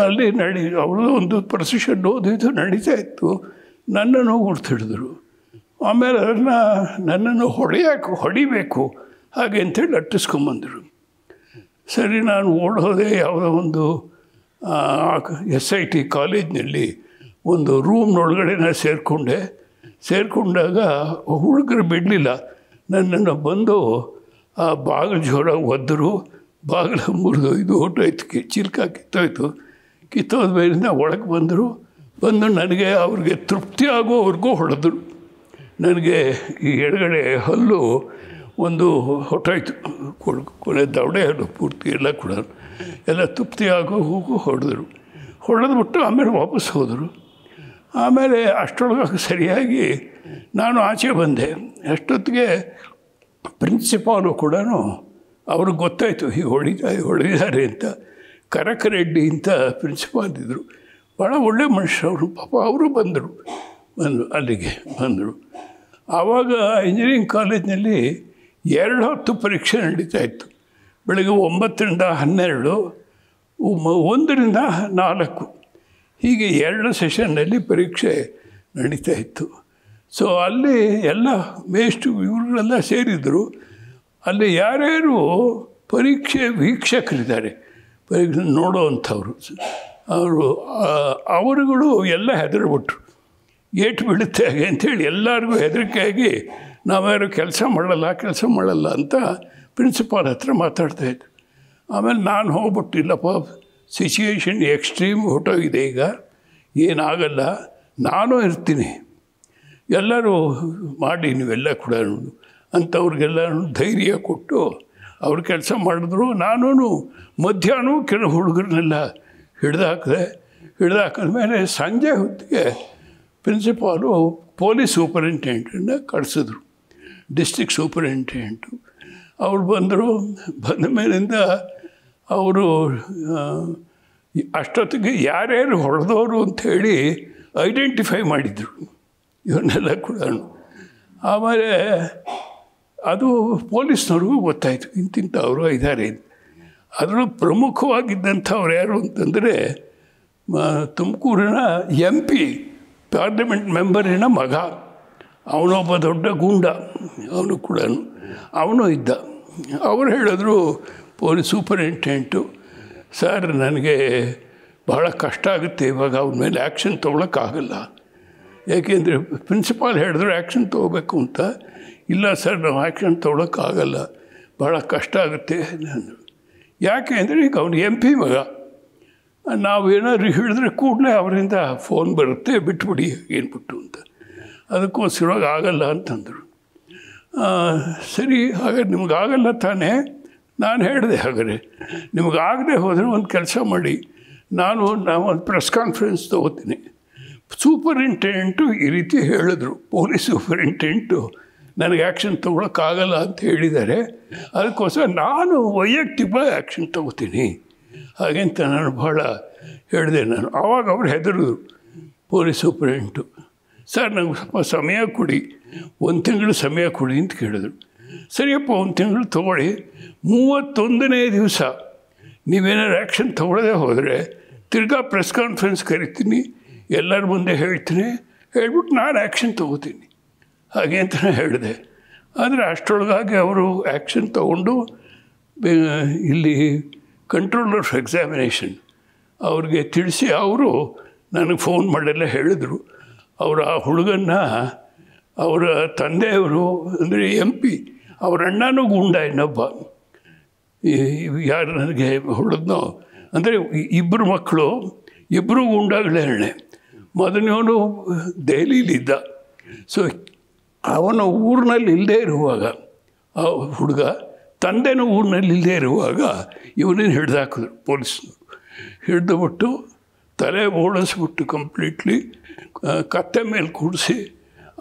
ಅಲ್ಲಿ ಅವ್ರದ್ದು ಒಂದು ಪ್ರೊಸೆಷನ್ ಓದಿದ್ದು ನಡೀತಾಯಿತ್ತು. ನನ್ನನ್ನು ಗುರ್ತಿಡಿದ್ರು. ಆಮೇಲೆ ನನ್ನನ್ನು ಹೊಡಿಬೇಕು ಹಾಗೆ ಅಂತೇಳಿ ಅಟ್ಟಿಸ್ಕೊಂಬಂದರು. ಸರಿ, ನಾನು ಓಡೋದೆ. ಯಾವುದೋ ಒಂದು SIT ಕಾಲೇಜಿನಲ್ಲಿ ಒಂದು ರೂಮ್ನೊಳಗಡೆ ನಾನು ಸೇರಿಕೊಂಡಾಗ ಹುಡುಗರು ಬಿಡಲಿಲ್ಲ. ನನ್ನನ್ನು ಬಂದು ಆ ಬಾಗಿಲು ಜೋರಾಗಿ ಒದ್ದರು. ಬಾಗಿಲು ಮುರಿದು ಇದು ಹೊಟ್ಟೋಯ್ತು, ಚಿಲ್ಕ ಕಿತ್ತೋದ ಮೇಲಿಂದ ಒಳಗೆ ಬಂದು ನನಗೆ ಅವ್ರಿಗೆ ತೃಪ್ತಿ ಆಗೋವರೆಗೂ ಹೊಡೆದ್ರು. ನನಗೆ ಈ ಎಡಗಡೆ ಹಲ್ಲು ಒಂದು ಹೊಟ್ಟೋಯ್ತು, ಕೊನೆ ದವಡೆ ಹಲ್ಲು ಪೂರ್ತಿ ಎಲ್ಲ ಕೂಡ ಎಲ್ಲ ತೃಪ್ತಿ ಆಗೋವರೆಗೂ ಹೊಡೆದ್ಬಿಟ್ಟು ಆಮೇಲೆ ವಾಪಸ್ ಹೋದರು. ಆಮೇಲೆ ಅಷ್ಟರೊಳಗೆ ಸರಿಯಾಗಿ ನಾನು ಆಚೆ ಬಂದೆ. ಅಷ್ಟೊತ್ತಿಗೆ ಪ್ರಿನ್ಸಿಪಾಲು ಕೂಡ ಅವ್ರಿಗೆ ಗೊತ್ತಾಯಿತು ಹೀಗೆ ಹೊಡೆದಿದ್ದಾರೆ ಅಂತ. ಕರಕರೆಡ್ಡಿ ಅಂತ ಪ್ರಿನ್ಸಿಪಾಲ್ ಇದ್ದರು, ಭಾಳ ಒಳ್ಳೆ ಮನುಷ್ಯರು. ಪಾಪ ಅವರು ಬಂದರು ಅಲ್ಲಿಗೆ ಬಂದರು. ಆವಾಗ ಇಂಜಿನಿಯರಿಂಗ್ ಕಾಲೇಜಿನಲ್ಲಿ 2 ಹೊತ್ತು ಪರೀಕ್ಷೆ ನಡೀತಾ ಇತ್ತು. ಬೆಳಗ್ಗೆ 9ರಿಂದ 12, 1ರಿಂದ 4, ಹೀಗೆ 2 ಸೆಷನ್ನಲ್ಲಿ ಪರೀಕ್ಷೆ ನಡೀತಾ ಇತ್ತು. ಸೊ ಅಲ್ಲಿ ಎಲ್ಲ ಇವರುಗಳೆಲ್ಲ ಸೇರಿದರು. ಅಲ್ಲಿ ಯಾರ್ಯಾರು ಪರೀಕ್ಷೆ ವೀಕ್ಷಕರಿದ್ದಾರೆ, ಪರೀಕ್ಷೆ ನೋಡೋವಂಥವ್ರು, ಅವರುಗಳು ಎಲ್ಲ ಹೆದರ್ಬಿಟ್ರು. ಏಟು ಬೀಳುತ್ತೆ ಹಾಗೆ ಅಂಥೇಳಿ ಎಲ್ಲರಿಗೂ ಹೆದರಿಕೆಯಾಗಿ ನಾವ್ಯಾರು ಕೆಲಸ ಮಾಡಲ್ಲ ಅಂತ ಪ್ರಿನ್ಸಿಪಾಲ್ ಹತ್ರ ಮಾತಾಡ್ತಾಯಿದ್ರು. ಆಮೇಲೆ ನಾನು ಹೋಗ್ಬಿಟ್ಟು, ಇಲ್ಲಪ್ಪ ಸಿಚುಯೇಷನ್ ಎಕ್ಸ್ಟ್ರೀಮ್ ಹೊಟ್ಟೋಗಿದೆ, ಈಗ ಏನಾಗಲ್ಲ, ನಾನು ಇರ್ತೀನಿ, ಎಲ್ಲರೂ ಮಾಡಿ ನೀವೆಲ್ಲ ಕೂಡ ಅಂಥವ್ರಿಗೆಲ್ಲ ಧೈರ್ಯ ಕೊಟ್ಟು ಅವ್ರು ಕೆಲಸ ಮಾಡಿದ್ರು. ನಾನು ಮಧ್ಯಾಹ್ನ ಕೆಲವು ಹುಡುಗರನ್ನೆಲ್ಲ ಹಿಡ್ದಾಕಿದ್ಮೇಲೆ ಸಂಜೆ ಹೊತ್ತಿಗೆ ಪ್ರಿನ್ಸಿಪಾಲು ಪೊಲೀಸ್ ಸೂಪರಿಂಟೆಂಡೆಂಟನ್ನು ಕಳಿಸಿದ್ರು, ಡಿಸ್ಟ್ರಿಕ್ಟ್ ಸೂಪರಿಂಟೆಂಡೆಂಟು. ಅವ್ರು ಬಂದ ಮೇಲಿಂದ ಅವರು ಅಷ್ಟೊತ್ತಿಗೆ ಯಾರ್ಯಾರು ಹೊಡೆದವರು ಅಂಥೇಳಿ ಐಡೆಂಟಿಫೈ ಮಾಡಿದರು ಇವನ್ನೆಲ್ಲ ಕೂಡ. ಆಮೇಲೆ ಅದು ಪೊಲೀಸ್ನವ್ರಿಗೂ ಗೊತ್ತಾಯಿತು ಇಂತಿಂಥವರು ಇದ್ದಾರೆ. ಅದರಲ್ಲೂ ಪ್ರಮುಖವಾಗಿದ್ದಂಥವ್ರು ಯಾರು ಅಂತಂದರೆ ತುಮಕೂರಿನ MP, ಪಾರ್ಲಿಮೆಂಟ್ ಮೆಂಬರಿನ ಮಗ, ಅವನೊಬ್ಬ ದೊಡ್ಡ ಗೂಂಡ, ಅವನು ಕೂಡ ಅವನು ಇದ್ದ. ಅವರು ಹೇಳಿದ್ರು ಪೊಲೀಸ್ ಸೂಪರಿಂಟೆಂಡೆಂಟು, ಸರ್ ನನಗೆ ಬಹಳ ಕಷ್ಟ ಆಗುತ್ತೆ ಇವಾಗ, ಅವನ ಮೇಲೆ ಆ್ಯಕ್ಷನ್ ತೊಗೊಳಕ್ಕಾಗಲ್ಲ. ಯಾಕೆಂದರೆ ಪ್ರಿನ್ಸಿಪಾಲ್ ಹೇಳಿದ್ರು ಆ್ಯಕ್ಷನ್ ತೊಗೋಬೇಕು ಅಂತ. ಇಲ್ಲ ಸರ್ ನಾವು ಆ್ಯಕ್ಷನ್ ತೊಗೊಳಕ್ಕಾಗಲ್ಲ, ಭಾಳ ಕಷ್ಟ ಆಗುತ್ತೆ. ಯಾಕೆ ಅಂದರೆ ಈಗ ಅವನು MP ಮಗ, ನಾವೇನಾದ್ರು ಹೇಳಿದ್ರೆ ಕೂಡಲೇ ಅವರಿಂದ ಫೋನ್ ಬರುತ್ತೆ, ಬಿಟ್ಬಿಡಿ ಏನ್ಬಿಟ್ಟು ಅಂತ. ಅದಕ್ಕೋಸ್ಕರವಾಗಿ ಆಗಲ್ಲ ಅಂತಂದರು. ಸರಿ, ಹಾಗಾದ್ರೆ ನಿಮಗಾಗಲ್ಲ ತಾನೇ? ನಾನು ಹೇಳಿದೆ, ಹಾಗಾದ್ರೆ ನಿಮಗಾಗದೆ ಹೋದರೆ ಒಂದು ಕೆಲಸ ಮಾಡಿ, ನಾನು ಒಂದು ಪ್ರೆಸ್ ಕಾನ್ಫರೆನ್ಸ್ ತೊಗೋತೀನಿ. ಸೂಪರಿಂಟೆಂಡೆಂಟು ಈ ರೀತಿ ಹೇಳಿದ್ರು, ಪೊಲೀಸ್ ಸೂಪರಿಂಟೆಂಡೆಂಟು ನನಗೆ ಆ್ಯಕ್ಷನ್ ತೊಗೊಳಕ್ಕಾಗಲ್ಲ ಅಂತ ಹೇಳಿದ್ದಾರೆ, ಅದಕ್ಕೋಸ್ಕರ ನಾನು ವೈಯಕ್ತಿಕ ಆ್ಯಕ್ಷನ್ ತೊಗೋತೀನಿ ಹಾಗೆಂತ ನಾನು ಭಾಳ ಹೇಳಿದೆ ನಾನು. ಆವಾಗ ಅವ್ರು ಹೆದರಿದ್ರು ಪೊಲೀಸ್ ಸೂಪರಿಂಟೆಂಟು. ಸರ್ ನನಗೆ ಸ್ವಲ್ಪ ಸಮಯ ಕೊಡಿ, 1 ತಿಂಗಳು ಸಮಯ ಕೊಡಿ ಅಂತ ಕೇಳಿದ್ರು. ಸರಿಯಪ್ಪ 1 ತಿಂಗಳು ತೊಗೊಳ್ಳಿ, 31ನೇ ದಿವಸ ನೀವೇನಾದ್ರು ಆ್ಯಕ್ಷನ್ ತೊಗೊಳ್ಳದೆ ಹೋದರೆ ತಿರ್ಗಾ ಪ್ರೆಸ್ ಕಾನ್ಫರೆನ್ಸ್ ಕರಿತೀನಿ, ಎಲ್ಲರ ಮುಂದೆ ಹೇಳ್ತೀನಿ, ಹೇಳ್ಬಿಟ್ಟು ನಾನು ಆ್ಯಕ್ಷನ್ ತೊಗೋತೀನಿ ಹಾಗೆ ಅಂತ ಹೇಳಿದೆ. ಆದರೆ ಅಷ್ಟರೊಳಗಾಗಿ ಅವರು ಆ್ಯಕ್ಷನ್ ತೊಗೊಂಡು ಇಲ್ಲಿ ಕಂಟ್ರೋಲರ್ ಆಫ್ ಎಕ್ಸಾಮಿನೇಷನ್ ಅವ್ರಿಗೆ ತಿಳಿಸಿ ಅವರು ನನಗೆ ಫೋನ್ ಮಾಡೆಲ್ಲ ಹೇಳಿದ್ರು. ಅವರು ಆ ಹುಡುಗನ್ನ ಅವರ ತಂದೆಯವರು ಅಂದರೆ MP, ಅವರ ಅಣ್ಣನೂ ಗೂಂಡ ಇನ್ನೊಬ್ಬ, ಯಾರು ನನಗೆ ಹೊಡೆದ್ನೋ ಅಂದರೆ 2 ಮಕ್ಕಳು, 2 ಗೂಂಡಗಳೇ. ಮೊದಲನೇವನು ದೆಹಲಿಲಿದ್ದ. ಸೊ ಅವನು ಊರಿನಲ್ಲಿ ಇಲ್ಲದೇ ಇರುವಾಗ, ಆ ಹುಡುಗ ತಂದೆನೂ ಊರಿನಲ್ಲಿ ಇಲ್ಲದೇ ಇರುವಾಗ ಇವನೇನು ಹಿಡ್ದಾಕಿದ್ರು ಪೊಲೀಸ್ನವರು. ಹಿಡಿದುಬಿಟ್ಟು ತಲೆ ಓಡಿಸ್ಬಿಟ್ಟು ಕಂಪ್ಲೀಟ್ಲಿ ಕತ್ತೆ ಮೇಲೆ ಕೂಡಿಸಿ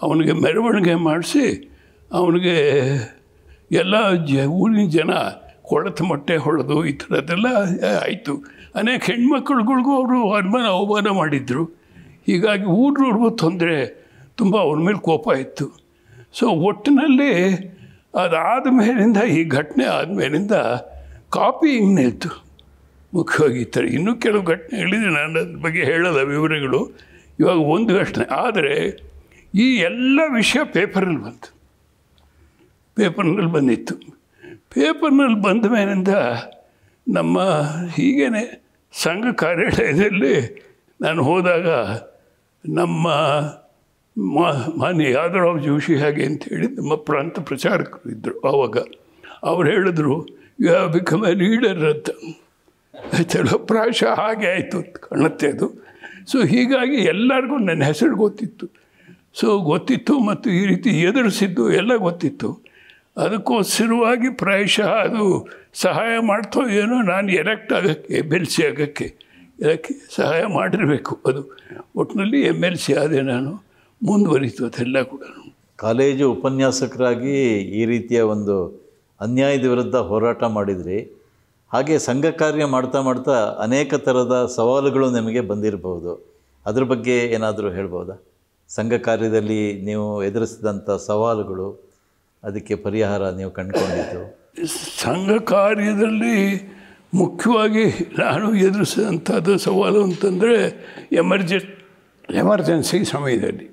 ಅವನಿಗೆ ಮೆರವಣಿಗೆ ಮಾಡಿಸಿ ಅವನಿಗೆ ಎಲ್ಲ ಊರಿನ ಜನ ಕೊಳತು ಮೊಟ್ಟೆ ಹೊಡೆದು ಈ ಥರದ್ದೆಲ್ಲ ಆಯಿತು. ಅನೇಕ ಹೆಣ್ಮಕ್ಳುಗಳಿಗೂ ಅವರು ಅವಮಾನ ಮಾಡಿದರು. ಹೀಗಾಗಿ ಊರಿನವ್ರಿಗೂ ತೊಂದರೆ, ತುಂಬ ಅವ್ರ ಮೇಲೆ ಕೋಪ ಇತ್ತು. ಸೊ ಒಟ್ಟಿನಲ್ಲಿ ಅದಾದ ಮೇಲಿಂದ, ಈ ಘಟನೆ ಆದಮೇಲಿಂದ ಕಾಪಿಯಿಂಗ್ ನಿಲ್ತು ಮುಖ್ಯವಾಗಿ. ಈ ಥರ ಇನ್ನೂ ಕೆಲವು ಘಟನೆಗಳಿದೆ, ನಾನು ಅದ್ರ ಬಗ್ಗೆ ಹೇಳೋಲ್ಲ ವಿವರಗಳು ಇವಾಗ. ಒಂದು ಘಟನೆ ಆದರೆ ಈ ಎಲ್ಲ ವಿಷಯ ಪೇಪರಲ್ಲಿ ಬಂತು, ಪೇಪರ್ನಲ್ಲಿ ಬಂದಿತ್ತು. ಪೇಪರ್ನಲ್ಲಿ ಬಂದ ಮೇಲಿಂದ ನಮ್ಮ ಹೀಗೇ ಸಂಘ ಕಾರ್ಯಾಲಯದಲ್ಲಿ ನಾನು ಹೋದಾಗ ನಮ್ಮ ಮಾನ್ಯ ಯಾದವರಾವ್ ಜೋಶಿ ಹಾಗೆ ಅಂಥೇಳಿ ನಮ್ಮ ಪ್ರಾಂತ ಪ್ರಚಾರಕರು ಇದ್ದರು ಆವಾಗ. ಅವ್ರು ಹೇಳಿದ್ರು you have become a leader ಅಂತ. ಚಲೋ ಪ್ರಾಯಶಃ ಹಾಗೆ ಆಯಿತು ಅಂತ ಕಾಣುತ್ತೆ ಅದು. ಸೊ ಹೀಗಾಗಿ ಎಲ್ಲರಿಗೂ ನನ್ನ ಹೆಸರು ಗೊತ್ತಿತ್ತು. ಸೊ ಗೊತ್ತಿತ್ತು ಮತ್ತು ಈ ರೀತಿ ಎದುರಿಸಿದ್ದು ಎಲ್ಲ ಗೊತ್ತಿತ್ತು. ಅದಕ್ಕೋಸ್ಕರವಾಗಿ ಪ್ರಾಯಶಃ ಅದು ಸಹಾಯ ಮಾಡ್ತೋ ಏನೋ, ನಾನು ಎಲೆಕ್ಟ್ ಆಗೋಕ್ಕೆ, MLC ಆಗೋಕ್ಕೆ ಇದಕ್ಕೆ ಸಹಾಯ ಮಾಡಿರಬೇಕು. ಅದು ಒಟ್ಟಿನಲ್ಲಿ MLC ಆದೆ ನಾನು. ಮುಂದುವರಿತು ಅದೆಲ್ಲ ಕೂಡ. ಕಾಲೇಜು ಉಪನ್ಯಾಸಕರಾಗಿ ಈ ರೀತಿಯ ಒಂದು ಅನ್ಯಾಯದ ವಿರುದ್ಧ ಹೋರಾಟ ಮಾಡಿದ್ರಿ. ಹಾಗೆ ಸಂಘ ಕಾರ್ಯ ಮಾಡ್ತಾ ಮಾಡ್ತಾ ಅನೇಕ ಥರದ ಸವಾಲುಗಳು ನಿಮಗೆ ಬಂದಿರಬಹುದು. ಅದ್ರ ಬಗ್ಗೆ ಏನಾದರೂ ಹೇಳ್ಬೋದಾ? ಸಂಘ ಕಾರ್ಯದಲ್ಲಿ ನೀವು ಎದುರಿಸಿದಂಥ ಸವಾಲುಗಳು, ಅದಕ್ಕೆ ಪರಿಹಾರ ನೀವು ಕಂಡುಕೊಂಡಿದ್ದು? ಸಂಘ ಕಾರ್ಯದಲ್ಲಿ ಮುಖ್ಯವಾಗಿ ನಾನು ಎದುರಿಸಿದಂಥದ್ದು ಸವಾಲು ಅಂತಂದರೆ ಎಮರ್ಜೆನ್ಸಿ ಸಮಯದಲ್ಲಿ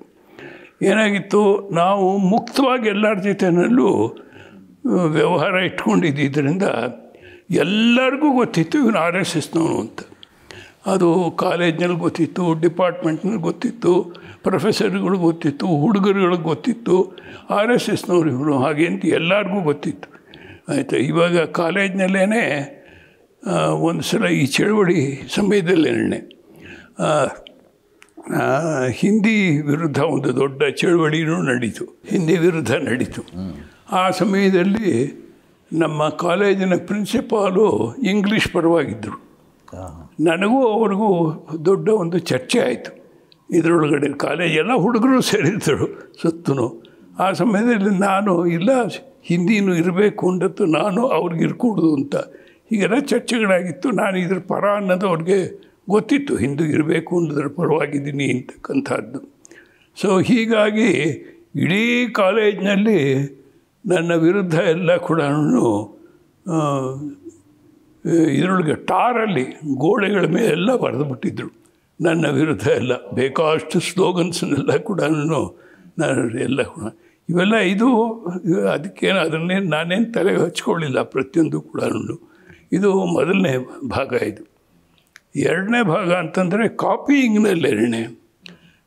ಏನಾಗಿತ್ತು, ನಾವು ಮುಕ್ತವಾಗಿ ಎಲ್ಲರ ಜೊತೆಯಲ್ಲೂ ವ್ಯವಹಾರ ಇಟ್ಕೊಂಡಿದ್ದರಿಂದ ಎಲ್ಲರಿಗೂ ಗೊತ್ತಿತ್ತು ಇವನು RSSನವನು ಅಂತ. ಅದು ಕಾಲೇಜ್ನಲ್ಲಿ ಗೊತ್ತಿತ್ತು, ಡಿಪಾರ್ಟ್ಮೆಂಟ್ನಲ್ಲಿ ಗೊತ್ತಿತ್ತು, ಪ್ರೊಫೆಸರ್ಗಳಿಗೆ ಗೊತ್ತಿತ್ತು, ಹುಡುಗರುಗಳಿಗೆ ಗೊತ್ತಿತ್ತು, RSSನವ್ರು ಇವನು ಹಾಗೆ ಅಂತ ಎಲ್ಲರಿಗೂ ಗೊತ್ತಿತ್ತು. ಆಯಿತಾ. ಇವಾಗ ಕಾಲೇಜ್ನಲ್ಲೇ ಒಂದು ಸಲ ಈ ಚಳವಳಿ ಸಮಯದಲ್ಲೇನೆ ಹಿಂದಿ ವಿರುದ್ಧ ಒಂದು ದೊಡ್ಡ ಚಳವಳಿನೂ ನಡೀತು, ಹಿಂದಿ ವಿರುದ್ಧ ನಡೀತು. ಆ ಸಮಯದಲ್ಲಿ ನಮ್ಮ ಕಾಲೇಜಿನ ಪ್ರಿನ್ಸಿಪಾಲು ಇಂಗ್ಲೀಷ್ ಪರವಾಗಿದ್ದರು. ನನಗೂ ಅವ್ರಿಗೂ ದೊಡ್ಡ ಒಂದು ಚರ್ಚೆ ಆಯಿತು. ಇದರೊಳಗಡೆ ಕಾಲೇಜೆಲ್ಲ ಹುಡುಗರು ಸೇರಿದ್ದರು ಸುತ್ತೂ. ಆ ಸಮಯದಲ್ಲಿ ನಾನು ಇಲ್ಲ ಹಿಂದಿನೂ ಇರಬೇಕು ಅಂದತ್ತು, ನಾನು ಅವ್ರಿಗೆ ಇರ್ಕೂಡ್ದು ಅಂತ ಹೀಗೆಲ್ಲ ಚರ್ಚೆಗಳಾಗಿತ್ತು. ನಾನು ಇದ್ರ ಪರ ಅನ್ನೋದು ಅವ್ರಿಗೆ ಗೊತ್ತಿತ್ತು, ಹಿಂದೂ ಇರಬೇಕು ಅನ್ನೋದ್ರ ಪರವಾಗಿದ್ದೀನಿ ಅಂತಕ್ಕಂಥದ್ದು. ಸೊ ಹೀಗಾಗಿ ಇಡೀ ಕಾಲೇಜಿನಲ್ಲಿ ನನ್ನ ವಿರುದ್ಧ ಎಲ್ಲ ಕೂಡ ಇದರೊಳಗೆ ಟಾರಲ್ಲಿ ಗೋಡೆಗಳ ಮೇಲೆಲ್ಲ ಬರೆದುಬಿಟ್ಟಿದ್ರು ನನ್ನ ವಿರುದ್ಧ ಎಲ್ಲ. ಬೇಕಾಷ್ಟು ಸ್ಲೋಗನ್ಸ್ನೆಲ್ಲ ಕೂಡ ನಾನು ಎಲ್ಲ ಕೂಡ ಇವೆಲ್ಲ ಇದು ಅದಕ್ಕೇನು ಅದನ್ನೇನು ನಾನೇನು ತಲೆಗೆ ಹಚ್ಕೊಳ್ಳಿಲ್ಲ ಪ್ರತಿಯೊಂದು ಕೂಡ. ಇದು ಮೊದಲನೇ ಭಾಗ. ಇದು ಎರಡನೇ ಭಾಗ ಅಂತಂದರೆ ಕಾಪಿಯಿಂಗ್ನಲ್ಲೇನೆ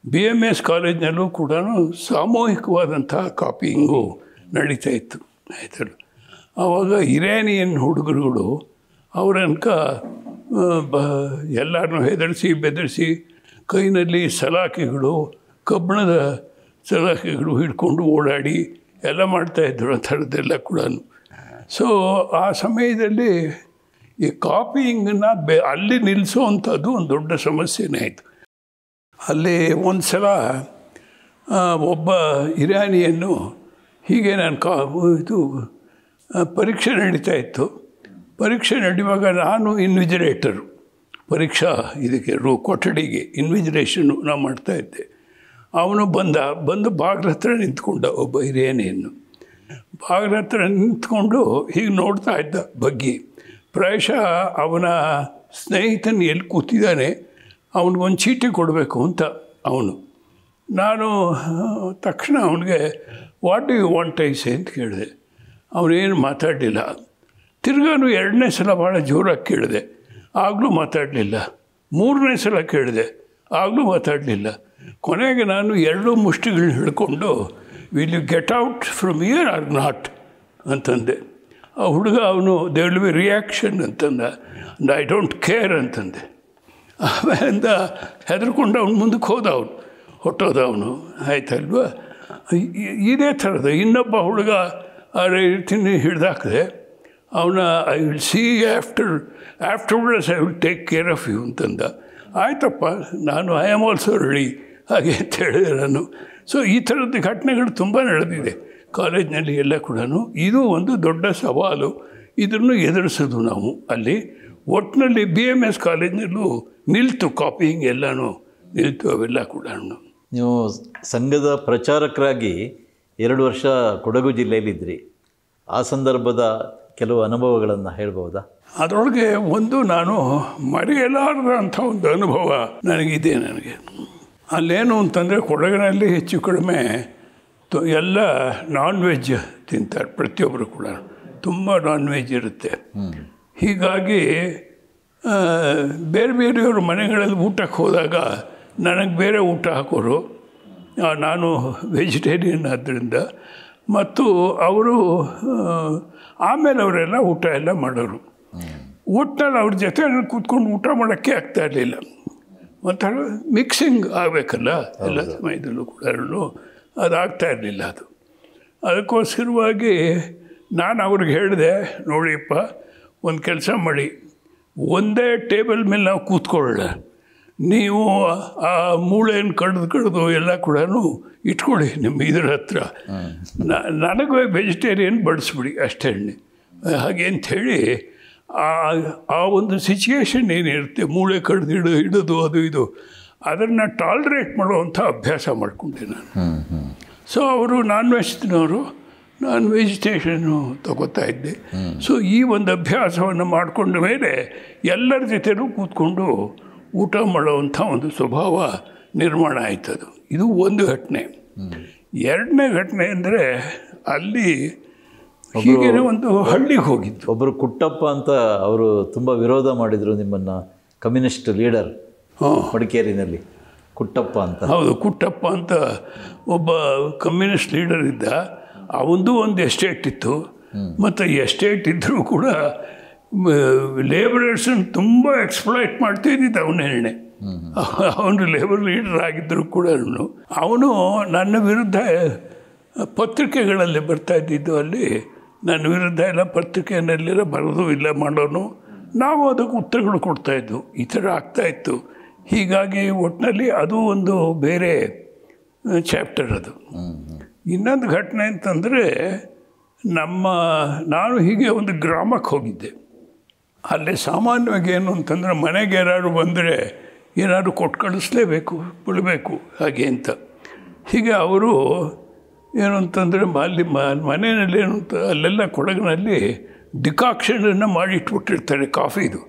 BMS ಕಾಲೇಜ್ನಲ್ಲೂ ಕೂಡ ಸಾಮೂಹಿಕವಾದಂಥ ಕಾಪಿಯಿಂಗು ನಡೀತಾ ಇತ್ತು. ಆಯ್ತಲ್ಲ. ಆವಾಗ ಇರಾನಿಯನ್ ಹುಡುಗರುಗಳು ಅವರನ್ಕ ಎಲ್ಲರನ್ನೂ ಹೆದರಿಸಿ ಬೆದರಿಸಿ ಕೈನಲ್ಲಿ ಸಲಾಕೆಗಳು, ಕಬ್ಬಿಣದ ಸಲಾಕೆಗಳು ಹಿಡ್ಕೊಂಡು ಓಡಾಡಿ ಎಲ್ಲ ಮಾಡ್ತಾಯಿದ್ರು ಆ ಥರದ್ದೆಲ್ಲ ಕೂಡ. ಸೊ ಆ ಸಮಯದಲ್ಲಿ ಈ ಕಾಪಿಯಿಂಗನ್ನು ಅಲ್ಲಿ ನಿಲ್ಲಿಸೋವಂಥದ್ದು ಒಂದು ದೊಡ್ಡ ಸಮಸ್ಯೆನೇ ಆಯಿತು. ಅಲ್ಲಿ ಒಂದು ಸಲ ಒಬ್ಬ ಇರಾನಿಯನ್ನು ಹೀಗೆ ನಾನು ಇದು ಪರೀಕ್ಷೆ ನಡೀತಾ ಇತ್ತು. ಪರೀಕ್ಷೆ ನಡೆಯುವಾಗ ನಾನು ಇನ್ವಿಜಿಲೇಟರು, ಪರೀಕ್ಷಾ ಇದಕ್ಕೆ ಕೊಠಡಿಗೆ ಇನ್ವಿಜಿಲೇಷನ್ನು ನಾವು ಮಾಡ್ತಾಯಿದ್ದೆ. ಅವನು ಬಂದು ಬಾಗಿಲ ಹತ್ರ ನಿಂತ್ಕೊಂಡ, ಒಬ್ಬ ಇರಾನಿಯನ್ನು ಬಾಗಿಲ ಹತ್ರ ನಿಂತ್ಕೊಂಡು ಹೀಗೆ ನೋಡ್ತಾ ಇದ್ದ ಬಗ್ಗಿ. ಪ್ರಾಯಶಃ ಅವನ ಸ್ನೇಹಿತನ ಎಲ್ಲಿ ಕೂತಿದ್ದಾನೆ ಅವನಿಗೊಂದು ಚೀಟಿ ಕೊಡಬೇಕು ಅಂತ ಅವನು. ನಾನು ತಕ್ಷಣ ಅವನಿಗೆ what do you want I say ಅಂತ ಕೇಳಿದೆ. ಅವನೇನು ಮಾತಾಡಲಿಲ್ಲ. ತಿರ್ಗಾನು ಎರಡನೇ ಸಲ ಭಾಳ ಜೋರಾಗಿ ಕೇಳಿದೆ, ಆಗಲೂ ಮಾತಾಡಲಿಲ್ಲ. ಮೂರನೇ ಸಲ ಕೇಳಿದೆ, ಆಗಲೂ ಮಾತಾಡಲಿಲ್ಲ. ಕೊನೆಗೆ ನಾನು ಎರಡೂ ಮುಷ್ಟಿಗಳನ್ನ ಹಿಡ್ಕೊಂಡು will you get out from here or not ಅಂತಂದೆ. ಆ ಹುಡುಗ ಅವನು ದೇ ವಿಲ್ ಬಿ ರಿಯಾಕ್ಷನ್ ಅಂತಂದ. ಐ ಡೋಂಟ್ ಕೇರ್ ಅಂತಂದೆ. ಆಮೇಲಿಂದ ಹೆದರ್ಕೊಂಡು ಅವ್ನು ಮುಂದಕ್ಕೆ ಹೊಟ್ಟೋದ ಅವನು. ಆಯ್ತಲ್ವ. ಇದೇ ಥರದ ಇನ್ನೊಬ್ಬ ಹುಡುಗ ರೀತಿನಿ ಹಿಡ್ದಾಕಿದೆ. ಅವನ I will see afterwards I will take care of you ಅಂತಂದ. ಆಯ್ತಪ್ಪ, ನಾನು ಐ ಆಮ್ ಆಲ್ಸೋ ರೆಡಿ ಹಾಗೆ ಅಂತ ಹೇಳಿದೆ ನಾನು. ಸೊ ಈ ಥರದ ಘಟನೆಗಳು ತುಂಬ ನಡೆದಿದೆ ಕಾಲೇಜಿನಲ್ಲಿ ಎಲ್ಲ ಕೂಡ. ಇದು ಒಂದು ದೊಡ್ಡ ಸವಾಲು. ಇದನ್ನು ಎದುರಿಸೋದು ನಾವು ಅಲ್ಲಿ. ಒಟ್ಟಿನಲ್ಲಿ BMS ಕಾಲೇಜಿನಲ್ಲೂ ನಿಲ್ತು, ಕಾಪಿಯಿಂಗ್ ಎಲ್ಲನೂ ನಿಲ್ತು, ಅವೆಲ್ಲ ಕೂಡ. ನೀವು ಸಂಘದ ಪ್ರಚಾರಕರಾಗಿ 2 ವರ್ಷ ಕೊಡಗು ಜಿಲ್ಲೆಯಲ್ಲಿದ್ದಿರಿ. ಆ ಸಂದರ್ಭದ ಕೆಲವು ಅನುಭವಗಳನ್ನು ಹೇಳ್ಬೋದಾ? ಅದರೊಳಗೆ ಒಂದು ನಾನು ಮರೆಯಲಾರದಂಥ ಒಂದು ಅನುಭವ ನನಗಿದೆ. ಅಲ್ಲೇನು ಅಂತಂದರೆ ಕೊಡಗಿನಲ್ಲಿ ಹೆಚ್ಚು ಕಡಿಮೆ ಎಲ್ಲ ನಾನ್ ವೆಜ್ ತಿಂತಾರೆ ಪ್ರತಿಯೊಬ್ಬರು ಕೂಡ. ತುಂಬ ನಾನ್ ವೆಜ್ ಇರುತ್ತೆ. ಹೀಗಾಗಿ ಬೇರೆ ಬೇರೆಯವ್ರ ಮನೆಗಳಲ್ಲಿ ಊಟಕ್ಕೆ ಹೋದಾಗ ನನಗೆ ಬೇರೆ ಊಟ ಹಾಕೋರು. ನಾನು ವೆಜಿಟೇರಿಯನ್ ಆದ್ದರಿಂದ. ಮತ್ತು ಅವರು ಆಮೇಲೆ ಅವರೆಲ್ಲ ಊಟ ಎಲ್ಲ ಮಾಡೋರು. ಒಟ್ಟಿನಲ್ಲಿ ಅವ್ರ ಜೊತೆ ಕೂತ್ಕೊಂಡು ಊಟ ಮಾಡೋಕ್ಕೆ ಆಗ್ತಾಯಿರಲಿಲ್ಲ. ಒಂಥರ ಮಿಕ್ಸಿಂಗ್ ಆಗಬೇಕಲ್ಲ ಎಲ್ಲ ಸಮಯದಲ್ಲೂ ಕೂಡ, ಅದು ಆಗ್ತಾಯಿರಲಿಲ್ಲ. ಅದಕ್ಕೋಸ್ಕರವಾಗಿ ನಾನು ಅವ್ರಿಗೆ ಹೇಳಿದೆ, ನೋಡಿಯಪ್ಪ, ಒಂದು ಕೆಲಸ ಮಾಡಿ, ಒಂದೇ ಟೇಬಲ್ ಮೇಲೆ ನಾವು ಕೂತ್ಕೊಳ್ಳೋಣ, ನೀವು ಆ ಮೂಳೆಯನ್ನು ಕಡ್ದು ಎಲ್ಲ ಕೂಡ ಇಟ್ಕೊಳ್ಳಿ ನಿಮ್ಮ ಇದ್ರ ಹತ್ರ, ನನಗೆ ವೆಜಿಟೇರಿಯನ್ ಬಡಿಸ್ಬಿಡಿ ಅಷ್ಟೇ ಹಾಗೆ ಅಂಥೇಳಿ ಆ ಒಂದು ಸಿಚುಯೇಷನ್ ಏನಿರುತ್ತೆ, ಮೂಳೆ ಕಡ್ದು ಹಿಡೋದು ಅದು ಇದು, ಅದನ್ನು ಟಾಲ್ರೇಟ್ ಮಾಡುವಂಥ ಅಭ್ಯಾಸ ಮಾಡಿಕೊಂಡೆ ನಾನು. ಸೊ ಅವರು ನಾನ್ ವೆಜ್ ತಿನ್ನೋರು, ನಾನು ವೆಜಿಟೇಷನ್ನು ತಗೋತಾ ಇದ್ದೆ. ಸೊ ಈ ಒಂದು ಅಭ್ಯಾಸವನ್ನು ಮಾಡಿಕೊಂಡ ಮೇಲೆ ಎಲ್ಲರ ಜೊತೆಯೂ ಕೂತ್ಕೊಂಡು ಊಟ ಮಾಡುವಂಥ ಒಂದು ಸ್ವಭಾವ ನಿರ್ಮಾಣ ಆಯ್ತದು. ಇದು ಒಂದು ಘಟನೆ. ಎರಡನೇ ಘಟನೆ ಅಂದರೆ ಅಲ್ಲಿ ಹೀಗೆ ಒಂದು ಹಳ್ಳಿಗೆ ಹೋಗಿದ್ದು. ಒಬ್ಬರು ಕುಟ್ಟಪ್ಪ ಅಂತ ಅವರು ತುಂಬ ವಿರೋಧ ಮಾಡಿದರು ನಿಮ್ಮನ್ನು, ಕಮ್ಯುನಿಸ್ಟ್ ಲೀಡರ್ ಮಡಿಕೇರಿನಲ್ಲಿ ಕುಟ್ಟಪ್ಪ ಅಂತ. ಹೌದು, ಕುಟ್ಟಪ್ಪ ಅಂತ ಒಬ್ಬ ಕಮ್ಯುನಿಸ್ಟ್ ಲೀಡರ್ ಇದ್ದ. ಅವನದು ಒಂದು ಎಸ್ಟೇಟ್ ಇತ್ತು. ಮತ್ತು ಎಸ್ಟೇಟ್ ಇದ್ದರೂ ಕೂಡ ಲೇಬರರ್ಸನ್ನು ತುಂಬ ಎಕ್ಸ್ಪ್ಲಾಯ್ಟ್ ಮಾಡ್ತಿದ್ದಿದ್ದ ಅವನೇ. ಅವನು ಲೇಬರ್ ಲೀಡರ್ ಆಗಿದ್ದರೂ ಕೂಡ ಅವನು ನನ್ನ ವಿರುದ್ಧ ಪತ್ರಿಕೆಗಳಲ್ಲಿ ಬರ್ತಾ ಇದ್ದಿದ್ದು. ಅಲ್ಲಿ ನನ್ನ ವಿರುದ್ಧ ಎಲ್ಲ ಪತ್ರಿಕೆಯಲ್ಲೆಲ್ಲ ಬರೋದು ಇಲ್ಲ ಮಾಡೋನು. ನಾವು ಅದಕ್ಕೆ ಉತ್ತರಗಳು ಕೊಡ್ತಾಯಿದ್ವು. ಈ ಥರ ಆಗ್ತಾಯಿತ್ತು. ಹೀಗಾಗಿ ಒಟ್ಟಿನಲ್ಲಿ ಅದು ಒಂದು ಬೇರೆ ಚಾಪ್ಟರ್ ಅದು. ಇನ್ನೊಂದು ಘಟನೆ ಅಂತಂದರೆ ನಾನು ಹೀಗೆ ಒಂದು ಗ್ರಾಮಕ್ಕೆ ಹೋಗಿದ್ದೆ. ಅಲ್ಲಿ ಸಾಮಾನ್ಯವಾಗಿ ಏನು ಅಂತಂದರೆ ಮನೆಗೆ ಯಾರು ಬಂದರೆ ಏನಾದ್ರು ಕೊಟ್ಟು ಕಳಿಸ್ಲೇಬೇಕು, ಬಿಡಬೇಕು ಹಾಗೆ ಅಂತ. ಹೀಗೆ ಅವರು ಏನು ಅಂತಂದರೆ ಅಲ್ಲಿ ಮನೆಯಲ್ಲಿ ಏನು ಅಂತ ಅಲ್ಲೆಲ್ಲ ಕೊಡಗಿನಲ್ಲಿ ಡಿಕಾಕ್ಷನನ್ನು ಮಾಡಿಟ್ಬಿಟ್ಟಿರ್ತಾರೆ ಕಾಫಿದು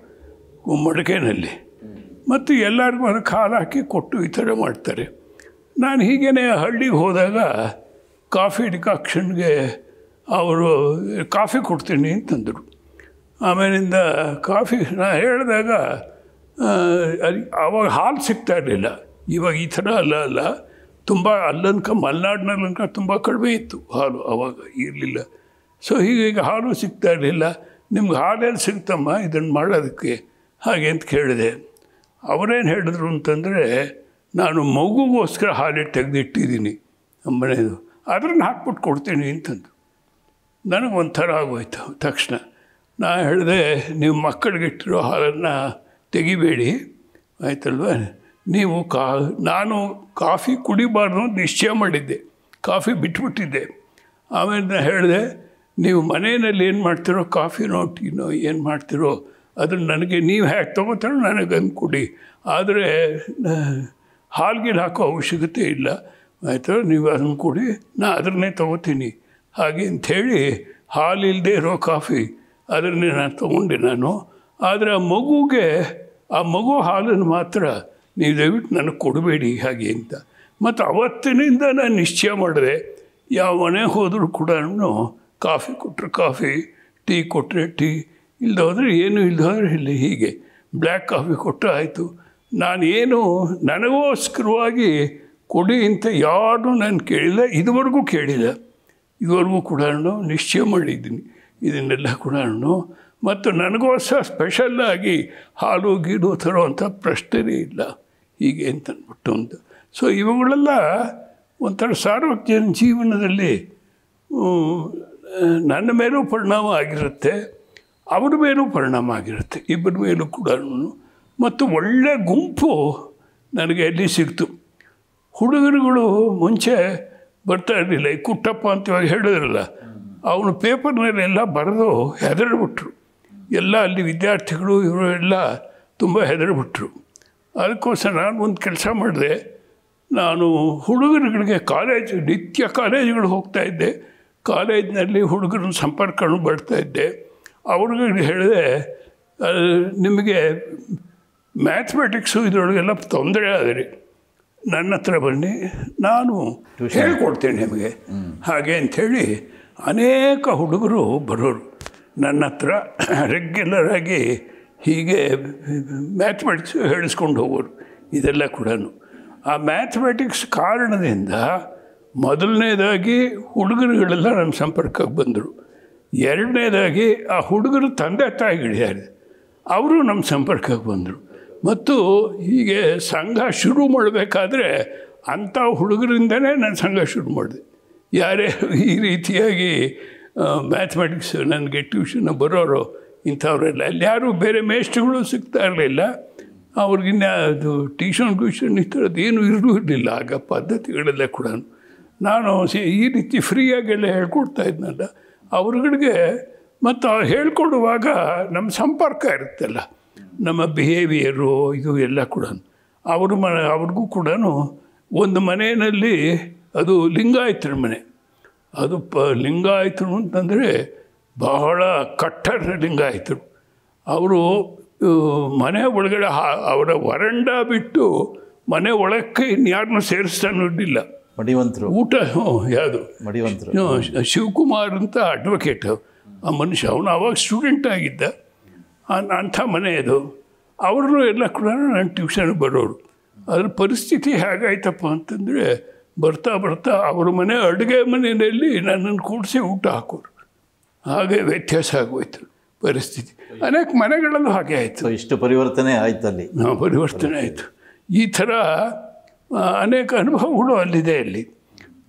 ಮಡಿಕೆನಲ್ಲಿ. ಮತ್ತು ಎಲ್ಲರಿಗೂ ಅದಕ್ಕೆ ಹಾಲು ಹಾಕಿ ಕೊಟ್ಟು ಈ ಥರ ಮಾಡ್ತಾರೆ. ನಾನು ಹೀಗೇ ಹಳ್ಳಿಗೆ ಹೋದಾಗ ಕಾಫಿ ಡಿಕಾಕ್ಷನ್ಗೆ ಅವರು ಕಾಫಿ ಕೊಡ್ತೀನಿ ಅಂತಂದರು. ಆಮೇಲಿಂದ ಕಾಫಿ ನಾನು ಹೇಳಿದಾಗ ಆವಾಗ ಹಾಲು ಸಿಗ್ತಾ ಇರಲಿಲ್ಲ. ಇವಾಗ ಈ ಥರ ಅಲ್ಲ ತುಂಬ ಮಲೆನಾಡಿನಲ್ಲಂಕ ತುಂಬ ಕಡಿಮೆ ಇತ್ತು ಹಾಲು, ಆವಾಗ ಇರಲಿಲ್ಲ. ಸೊ ಹೀಗೆ ಹಾಲು ಸಿಗ್ತಾ ಇರಲಿಲ್ಲ. ನಿಮ್ಗೆ ಹಾಲೆಲ್ಲಿ ಸಿಗ್ತಮ್ಮ ಇದನ್ನು ಮಾಡೋದಕ್ಕೆ ಹಾಗೆ ಅಂತ ಕೇಳಿದೆ. ಅವರೇನು ಹೇಳಿದ್ರು ಅಂತಂದರೆ, ನಾನು ಮಗುಗೋಸ್ಕರ ಹಾಲು ತೆಗೆದಿಟ್ಟಿದ್ದೀನಿ ನಮ್ಮ ಮನೆಯದು, ಅದನ್ನು ಹಾಕ್ಬಿಟ್ಟು ಕೊಡ್ತೀನಿ ಅಂತಂದು. ನನಗೊಂಥರ ಆಗೋಯ್ತು ತಕ್ಷಣ. ನಾನು ಹೇಳಿದೆ, ನೀವು ಮಕ್ಕಳಿಗಿಟ್ಟಿರೋ ಹಾಲನ್ನು ತೆಗಿಬೇಡಿ ಆಯ್ತಲ್ವ. ನೀವು ನಾನು ಕಾಫಿ ಕುಡಿಬಾರ್ದು ಅಂತ ನಿಶ್ಚಯ ಮಾಡಿದ್ದೆ, ಕಾಫಿ ಬಿಟ್ಬಿಟ್ಟಿದ್ದೆ. ಆಮೇಲೆ ನಾನು ಹೇಳಿದೆ, ನೀವು ಮನೆಯಲ್ಲಿ ಏನು ಮಾಡ್ತಿರೋ, ಕಾಫಿನೋ ಟೀನೋ ಏನು ಮಾಡ್ತಿರೋ ಅದನ್ನು ನನಗೆ ನೀವು ಹೇಗೆ ತೊಗೋತಾರೋ ನನಗೆ ಅಂದು ಕೊಡಿ. ಆದರೆ ಹಾಲ್ಗೆ ಹಾಕೋ ಅವಶ್ಯಕತೆ ಇಲ್ಲ ಆಯಿತು, ನೀವು ಅದನ್ನು ಕೊಡಿ, ನಾನು ಅದನ್ನೇ ತೊಗೋತೀನಿ ಹಾಗೆ ಅಂಥೇಳಿ ಹಾಲಿಲ್ಲದೆ ಇರೋ ಕಾಫಿ ಅದನ್ನೇ ನಾನು ತೊಗೊಂಡೆ ನಾನು. ಆದರೆ ಆ ಮಗು ಹಾಲನ್ನು ಮಾತ್ರ ನೀವು ದಯವಿಟ್ಟು ನನಗೆ ಕೊಡಬೇಡಿ ಹಾಗೆ ಅಂತ. ಮತ್ತು ಅವತ್ತಿನಿಂದ ನಾನು ನಿಶ್ಚಯ ಮಾಡಿದೆ, ಯಾವ ಮನೆಗೆ ಹೋದರೂ ಕೂಡ ಕಾಫಿ ಕೊಟ್ಟರೆ ಕಾಫಿ, ಟೀ ಕೊಟ್ಟರೆ ಟೀ, ಇಲ್ಲದೆ ಹೋದರೆ ಏನು ಇಲ್ಲದೆ ಹೋದರೆ ಇಲ್ಲಿ ಹೀಗೆ ಬ್ಲ್ಯಾಕ್ ಕಾಫಿ ಕೊಟ್ಟರೆ ಆಯಿತು. ನಾನೇನು ನನಗೋಸ್ಕರವಾಗಿ ಕೊಡಿ ಅಂತ ಯಾರೂ ನಾನು ಕೇಳಿಲ್ಲ, ಇದುವರೆಗೂ ಕೇಳಿಲ್ಲ. ಇದುವರೆಗೂ ಕೂಡ ನಿಶ್ಚಯ ಮಾಡಿದ್ದೀನಿ ಇದನ್ನೆಲ್ಲ ಕೂಡ. ಮತ್ತು ನನಗೋಸ್ಕರ ಸ್ಪೆಷಲ್ಲಾಗಿ ಹಾಲು ಗೀಡು ತರೋವಂಥ ಪ್ರಶ್ನೆಯೇ ಇಲ್ಲ ಹೀಗೆ ಅಂತಂದ್ಬಿಟ್ಟು ಅಂತ. ಸೊ ಇವುಗಳೆಲ್ಲ ಒಂಥರ ಸಾರ್ವಜನಿಕ ಜೀವನದಲ್ಲಿ ನನ್ನ ಮೇಲೂ ಪರಿಣಾಮ ಆಗಿರುತ್ತೆ, ಅವ್ರ ಮೇಲೂ ಪರಿಣಾಮ ಆಗಿರುತ್ತೆ, ಇಬ್ಬರ ಮೇಲೂ ಕೂಡ. ಮತ್ತು ಒಳ್ಳೆಯ ಗುಂಪು ನನಗೆ ಎಲ್ಲಿ ಸಿಕ್ತು. ಹುಡುಗರುಗಳು ಮುಂಚೆ ಬರ್ತಾ ಇರಲಿಲ್ಲ. ಈ ಕುಟ್ಟಪ್ಪ ಅಂತ ಇವಾಗ ಹೇಳಿದ್ರಲ್ಲ, ಅವನು ಪೇಪರ್ನಲ್ಲೆಲ್ಲ ಬರೆದು ಹೆದರಿಬಿಟ್ರು. ಎಲ್ಲ ಅಲ್ಲಿ ವಿದ್ಯಾರ್ಥಿಗಳು ಇವರು ಎಲ್ಲ ತುಂಬ ಹೆದರಿಬಿಟ್ರು. ಅದಕ್ಕೋಸ್ಕರ ನಾನು ಒಂದು ಕೆಲಸ ಮಾಡಿದೆ. ನಾನು ಹುಡುಗರುಗಳಿಗೆ ನಿತ್ಯ ಕಾಲೇಜುಗಳು ಹೋಗ್ತಾಯಿದ್ದೆ. ಕಾಲೇಜಿನಲ್ಲಿ ಹುಡುಗರನ್ನ ಸಂಪರ್ಕಗಳು ಬರ್ತಾಯಿದ್ದೆ. ಅವ್ರಿಗೆ ಹೇಳಿದೆ, ನಿಮಗೆ ಮ್ಯಾಥಮೆಟಿಕ್ಸು ಇದರೊಳಗೆಲ್ಲ ತೊಂದರೆ ಆದರೆ ನನ್ನ ಹತ್ರ ಬನ್ನಿ, ನಾನು ಹೇಳ್ಕೊಡ್ತೇನೆ ನಿಮಗೆ ಹಾಗೆ ಅಂಥೇಳಿ. ಅನೇಕ ಹುಡುಗರು ಬರೋರು ನನ್ನ ಹತ್ರ ರೆಗ್ಯುಲರಾಗಿ ಹೀಗೆ ಮ್ಯಾಥಮೆಟಿಕ್ಸ್ ಹೇಳಿಸ್ಕೊಂಡು ಹೋಗೋರು. ಇದೆಲ್ಲ ಕೂಡ ಆ ಮ್ಯಾಥಮೆಟಿಕ್ಸ್ ಕಾರಣದಿಂದ ಮೊದಲನೇದಾಗಿ ಹುಡುಗರುಗಳೆಲ್ಲ ನನ್ನ ಸಂಪರ್ಕಕ್ಕೆ ಬಂದರು. ಎರಡನೇದಾಗಿ ಆ ಹುಡುಗರು ತಂದೆ ತಾಯಿಗಳಿದ್ದಾರೆ, ಅವರು ನಮ್ಮ ಸಂಪರ್ಕಕ್ಕೆ ಬಂದರು. ಮತ್ತು ಹೀಗೆ ಸಂಘ ಶುರು ಮಾಡಬೇಕಾದ್ರೆ ಅಂಥ ಹುಡುಗರಿಂದನೇ ನಾನು ಸಂಘ ಶುರು ಮಾಡಿದೆ. ಯಾರೇ ಈ ರೀತಿಯಾಗಿ ಮ್ಯಾಥಮೆಟಿಕ್ಸ್ ನನಗೆ ಟ್ಯೂಷನ್ ಬರೋರು ಇಂಥವರೆಲ್ಲ, ಅಲ್ಲಿ ಯಾರೂ ಬೇರೆ ಮೇಷ್ಟ್ರುಗಳು ಸಿಗ್ತಾ ಇರಲಿಲ್ಲ. ಅವ್ರಿಗಿನ್ನ ಅದು ಟ್ಯೂಷನ್ ಈ ಥರದ್ದು ಏನೂ ಇರಲಿಲ್ಲ ಆಗ ಪದ್ಧತಿಗಳೆಲ್ಲ ಕೂಡ. ನಾನು ಈ ರೀತಿ ಫ್ರೀಯಾಗೆಲ್ಲ ಹೇಳ್ಕೊಡ್ತಾ ಇದ್ನಲ್ಲ ಅವ್ರುಗಳಿಗೆ. ಮತ್ತು ಹೇಳ್ಕೊಡುವಾಗ ನಮ್ಮ ಸಂಪರ್ಕ ಇರುತ್ತಲ್ಲ, ನಮ್ಮ ಬಿಹೇವಿಯರು ಇದು ಎಲ್ಲ ಕೂಡ ಅವ್ರಿಗೂ ಕೂಡ ಒಂದು ಮನೆಯಲ್ಲಿ ಅದು ಲಿಂಗಾಯತರ ಮನೆ. ಅದು ಲಿಂಗಾಯತರು ಅಂತಂದರೆ ಬಹಳ ಕಟ್ಟರ್ ಲಿಂಗಾಯತರು. ಅವರು ಮನೆ ಒಳಗಡೆ ಅವರ ವರಂಡ ಬಿಟ್ಟು ಮನೆ ಒಳಕ್ಕೆ ಇನ್ಯಾರನ್ನೂ ಸೇರಿಸ್ತಾನಿರಲಿಲ್ಲ. ಮಡಿವಂತರು ಊಟ ಯಾವುದು ಮಡಿವಂತರು ಶಿವಕುಮಾರ್ ಅಂತ ಅಡ್ವೊಕೇಟ್ ಆ ಮನುಷ್ಯ. ಅವನು ಆವಾಗ ಸ್ಟೂಡೆಂಟ್ ಆಗಿದ್ದ. ಅಂಥ ಮನೆ ಅದು. ಅವರು ಎಲ್ಲ ಕೂಡ ನಾನು ಟ್ಯೂಷನ್ಗೆ ಬರೋರು. ಅದ್ರ ಪರಿಸ್ಥಿತಿ ಹೇಗಾಯ್ತಪ್ಪ ಅಂತಂದರೆ ಬರ್ತಾ ಬರ್ತಾ ಅವ್ರ ಮನೆ ಅಡುಗೆ ಮನೆಯಲ್ಲಿ ನನ್ನನ್ನು ಕೂಡಿಸಿ ಊಟ ಹಾಕೋರು. ಹಾಗೆ ವ್ಯತ್ಯಾಸ ಆಗೋಯ್ತು ಪರಿಸ್ಥಿತಿ. ಅನೇಕ ಮನೆಗಳಲ್ಲೂ ಹಾಗೆ ಆಯಿತು. ಇಷ್ಟು ಪರಿವರ್ತನೆ ಆಯ್ತಲ್ಲಿ. ಪರಿವರ್ತನೆ ಆಯಿತು. ಈ ಥರ ಅನೇಕ ಅನುಭವಗಳು ಅಲ್ಲಿದೆ. ಅಲ್ಲಿ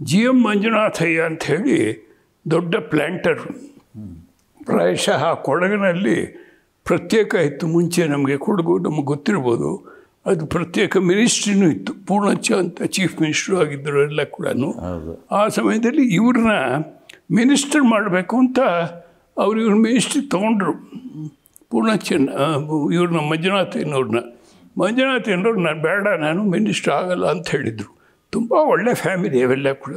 GM ಮಂಜುನಾಥಯ್ಯ ಅಂಥೇಳಿ ದೊಡ್ಡ ಪ್ಲ್ಯಾಂಟರು. ಪ್ರಾಯಶಃ ಕೊಡಗಿನಲ್ಲಿ ಪ್ರತ್ಯೇಕ ಇತ್ತು ಮುಂಚೆ. ನಮಗೆ ಕೊಡಗು ನಮಗೆ ಗೊತ್ತಿರ್ಬೋದು. ಅದು ಪ್ರತ್ಯೇಕ ಮಿನಿಸ್ಟ್ರಿನೂ ಇತ್ತು. ಪೂರ್ಣಚ್ಚ ಅಂತ ಚೀಫ್ ಮಿನಿಸ್ಟ್ರು ಆಗಿದ್ದರು ಎಲ್ಲ ಕೂಡ. ಆ ಸಮಯದಲ್ಲಿ ಇವ್ರನ್ನ ಮಿನಿಸ್ಟರ್ ಮಾಡಬೇಕು ಅಂತ ಇವ್ರ ಮಿನಿಸ್ಟ್ರಿ ತೊಗೊಂಡ್ರು. ಪೂರ್ಣಚ್ಚನ ಇವ್ರನ್ನ ಮಂಜುನಾಥಯ್ಯನವ್ರನ್ನ ನಾನು ಬೇಡ, ನಾನು ಮಿನಿಸ್ಟರ್ ಆಗಲ್ಲ ಅಂತ ಹೇಳಿದರು. ತುಂಬ ಒಳ್ಳೆ ಫ್ಯಾಮಿಲಿ ಅವೆಲ್ಲ ಕೂಡ.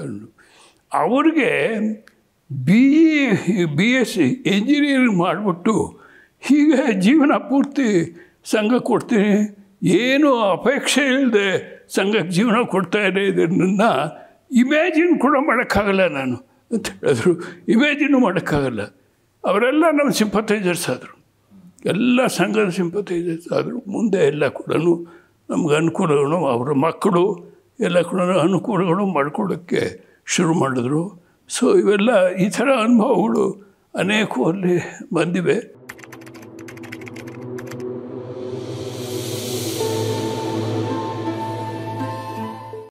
ಅವ್ರಿಗೆ BSc ಎಂಜಿನಿಯರಿಂಗ್ ಮಾಡಿಬಿಟ್ಟು ಹೀಗೆ ಜೀವನ ಪೂರ್ತಿ ಸಂಘ ಕೊಡ್ತೀನಿ, ಏನೂ ಅಪೇಕ್ಷೆ ಇಲ್ಲದೆ ಸಂಘಕ್ಕೆ ಜೀವನ ಕೊಡ್ತಾ ಇದೆ, ಇದನ್ನು ಇಮ್ಯಾಜಿನ್ ಕೂಡ ಮಾಡೋಕ್ಕಾಗಲ್ಲ ನಾನು ಅಂತ ಹೇಳಿದ್ರು. ಇಮ್ಯಾಜಿನ್ನು ಮಾಡೋಕ್ಕಾಗಲ್ಲ. ಅವರೆಲ್ಲ ನಮ್ಮ ಸಿಂಪಥೈಸರ್ಸ್ ಆದರು. ಎಲ್ಲ ಸಂಘದ ಸಿಂಪಥೈಸರ್ಸ್ ಆದರು. ಮುಂದೆ ಎಲ್ಲ ಕೂಡ ನಮ್ಗೆ ಅನುಕೂಲಗಳು, ಅವರ ಮಕ್ಕಳು ಎಲ್ಲ ಕೂಡ ಅನುಕೂಲಗಳು ಮಾಡಿಕೊಡೋಕ್ಕೆ ಶುರು ಮಾಡಿದ್ರು. ಸೊ ಇವೆಲ್ಲ ಈ ಥರ ಅನುಭವಗಳು ಅನೇಕವು ಅಲ್ಲಿ ಬಂದಿವೆ.